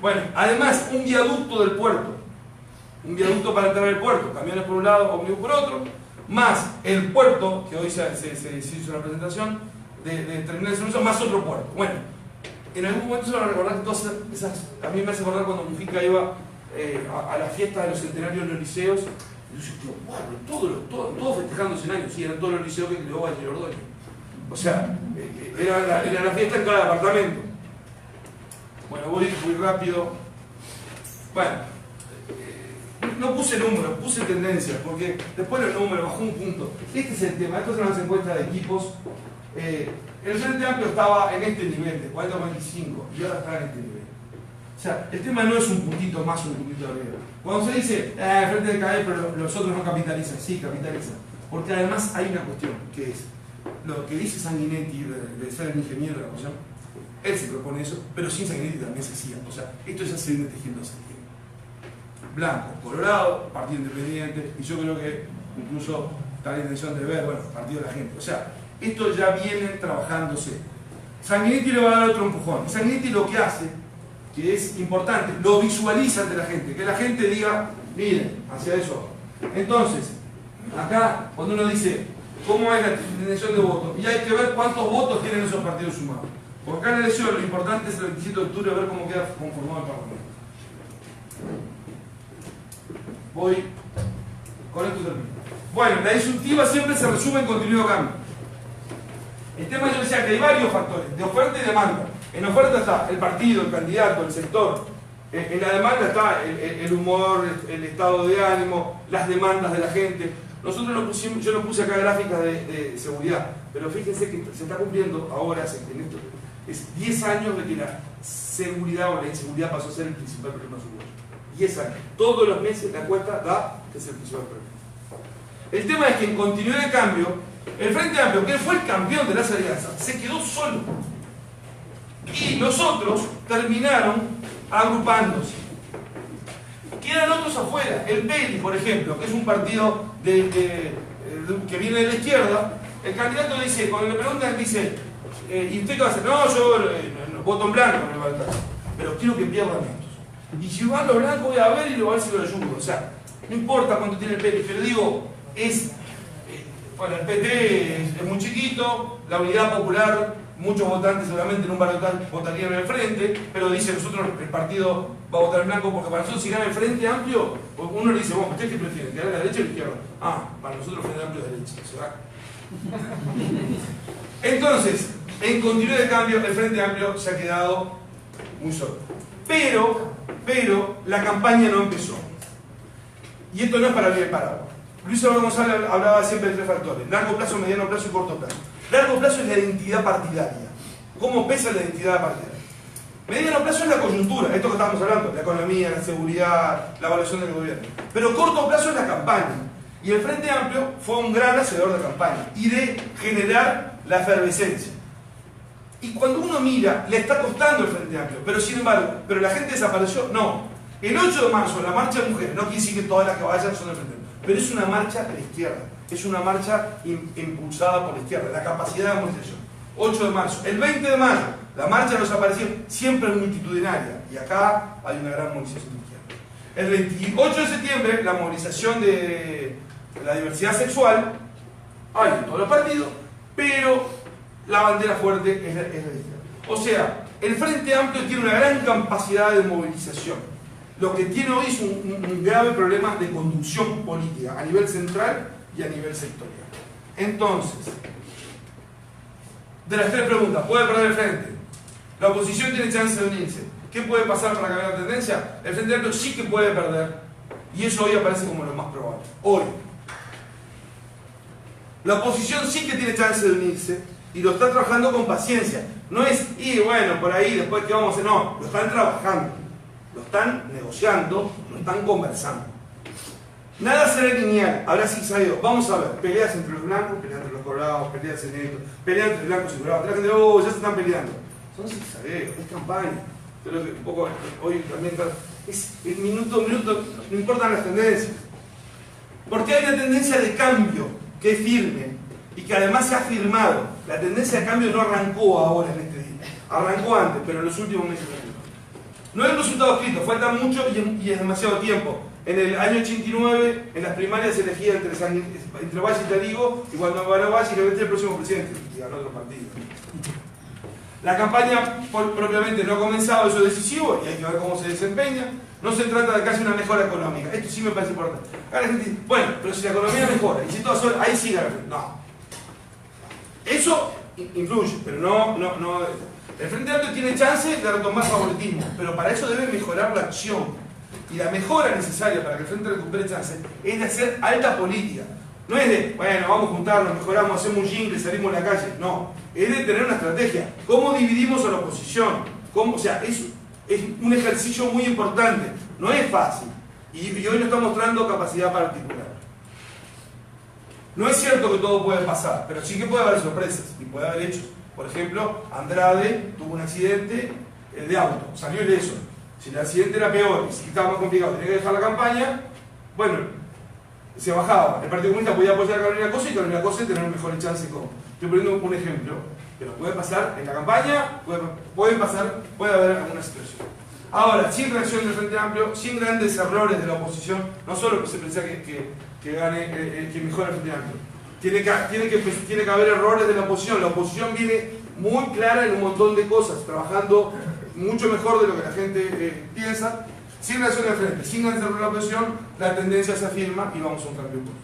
Bueno, además un viaducto del puerto, un viaducto para entrar al puerto, camiones por un lado, ómnibus por otro, más el puerto, que hoy se hizo una presentación, de terminal de servicio, más otro puerto. Bueno, en algún momento se van a recordar que todas esas, a mí me hace acordar cuando Mujica iba a la fiesta de los centenarios en los liceos, y yo decía, wow, todos festejando 100 años, sí, eran todos los liceos que creó Valle Ordóñez. O sea, era la fiesta en cada departamento. Bueno, voy muy rápido. Bueno, no puse números, puse tendencias, porque después los números bajó un punto. Este es el tema, estas son las encuestas de equipos. El Frente Amplio estaba en este nivel, de 40 a 25, y ahora está en este nivel. O sea, el tema no es un puntito más o un puntito arriba. Cuando se dice, el Frente de caer, pero los otros no capitalizan, sí, capitalizan. Porque además hay una cuestión, que es, lo que dice Sanguinetti de ser el ingeniero de la cuestión, él se propone eso, pero sin Sanguinetti también se hacía. O sea, esto ya se viene tejiendo hace tiempo. Blanco, Colorado, Partido Independiente, y yo creo que incluso está la intención de ver, bueno, Partido de la Gente. O sea, esto ya viene trabajándose. Sanguinetti le va a dar otro empujón. Y Sanguinetti lo que hace, que es importante, lo visualiza ante la gente, que la gente diga, miren, hacia eso. Entonces, acá, cuando uno dice, ¿cómo es la intención de voto? Y hay que ver cuántos votos tienen esos partidos sumados. Porque acá en la elección lo importante es el 27 de octubre ver cómo queda conformado el Parlamento. Voy con esto termino. Bueno, la disyuntiva siempre se resume en continuo cambio. El tema yo decía que hay varios factores, de oferta y demanda. En oferta está el partido, el candidato, el sector. En la demanda está el humor, el estado de ánimo, las demandas de la gente. Nosotros yo no puse acá gráficas de seguridad, pero fíjense que se está cumpliendo ahora, en esto, es 10 años de que la seguridad o la inseguridad pasó a ser el principal problema uruguayo. 10 años. Todos los meses la encuesta da que es el principal problema. El tema es que en continuidad de cambio, el Frente Amplio, que fue el campeón de las alianzas, se quedó solo. Y los otros terminaron agrupándose. Quedan otros afuera. El PERI, por ejemplo, que es un partido que viene de la izquierda, el candidato dice, cuando le preguntan, dice, ¿y usted qué va a hacer? No, yo voto en blanco, no me va a estar. Pero quiero que pierdan estos. Y si van los blancos, voy a ver y lo voy a ver si lo ayudo. O sea, no importa cuánto tiene el PERI, pero digo, bueno, el PT es muy chiquito, la Unidad Popular, muchos votantes seguramente en un barrio votarían en el Frente, pero dice nosotros el partido va a votar en blanco porque para nosotros si gana el Frente Amplio, uno le dice, bueno, ¿ustedes qué prefieren? ¿Que gane la derecha o la izquierda? Ah, para nosotros el Frente Amplio es derecha, ¿se va? Entonces, en continuidad de cambio, el Frente Amplio se ha quedado muy sólido. Pero la campaña no empezó. Y esto no es para abrir el paraguas. Luis Eduardo González hablaba siempre de 3 factores: largo plazo, mediano plazo y corto plazo. Largo plazo es la identidad partidaria. ¿Cómo pesa la identidad partidaria? Mediano plazo es la coyuntura, esto que estábamos hablando, la economía, la seguridad, la evaluación del gobierno. Pero corto plazo es la campaña. Y el Frente Amplio fue un gran hacedor de campaña y de generar la efervescencia. Y cuando uno mira, le está costando el Frente Amplio, pero sin embargo, ¿pero la gente desapareció? No. El 8 de marzo, la marcha de mujeres, no quiere decir que todas las que vayan son del Frente Amplio, pero es una marcha de la izquierda, es una marcha impulsada por la izquierda, la capacidad de movilización. 8 de marzo. El 20 de mayo, la marcha de los aparecidos, siempre es multitudinaria, y acá hay una gran movilización de izquierda. El 28 de septiembre, la movilización de la diversidad sexual, hay en todos los partidos, pero la bandera fuerte es la izquierda. O sea, el Frente Amplio tiene una gran capacidad de movilización. Lo que tiene hoy es un grave problema de conducción política a nivel central y a nivel sectorial. Entonces, de las 3 preguntas, ¿puede perder el Frente? ¿La oposición tiene chance de unirse? ¿Qué puede pasar para cambiar la tendencia? El Frente Amplio sí que puede perder, y eso hoy aparece como lo más probable. Hoy. La oposición sí que tiene chance de unirse, y lo está trabajando con paciencia. No es, y bueno, por ahí, después qué vamos a hacer. No, lo están trabajando, lo están negociando, lo están conversando. Nada será lineal, habrá zigzagueo. Vamos a ver, peleas entre los blancos, peleas entre los colorados, peleas en esto, peleas entre blancos y dorados. La gente, oh, ya se están peleando. Son zigzagueos, es campaña. Creo que un poco hoy también es el minuto a minuto, no importan las tendencias. Porque hay una tendencia de cambio que es firme y que además se ha firmado. La tendencia de cambio no arrancó ahora en este día, arrancó antes, pero en los últimos meses. No hay un resultado escrito, falta mucho y es demasiado tiempo. En el año 89, en las primarias se elegía entre Valle y Tarigo, y cuando ganó Valle, le metió el próximo presidente, y ganó otro partido. La campaña propiamente no ha comenzado, eso es decisivo, y hay que ver cómo se desempeña. No se trata de casi una mejora económica, esto sí me parece importante. Acá la gente dice, bueno, pero si la economía mejora, y si todo solo, ahí sí gana. No. Eso influye, pero no. El Frente Amplio tiene chance de retomar favoritismo, pero para eso debe mejorar la acción. Y la mejora necesaria para que el Frente recupere chance es de hacer alta política. No es de, bueno, vamos a juntarnos, mejoramos, hacemos un jingle, salimos a la calle. No, es de tener una estrategia. ¿Cómo dividimos a la oposición? O sea, es un ejercicio muy importante. No es fácil. Y hoy nos está mostrando capacidad particular. No es cierto que todo puede pasar, pero sí que puede haber sorpresas y puede haber hechos. Por ejemplo, Andrade tuvo un accidente de auto, salió ileso. Si el accidente era peor y si estaba más complicado, tenía que dejar la campaña, bueno, se bajaba. El Partido Comunista podía apoyar a Carolina Cosa y Carolina Cosa tener un mejor chance con. Estoy poniendo un ejemplo, pero puede pasar en la campaña, puede haber alguna situación. Ahora, sin reacción del Frente Amplio, sin grandes errores de la oposición, no solo que se piensa que gane, que mejore el Frente Amplio. Tiene que haber errores de la oposición. La oposición viene muy clara en un montón de cosas, trabajando mucho mejor de lo que la gente piensa. Sin reacción del Frente, sin grandes errores de la oposición, la tendencia se afirma y vamos a un cambio político.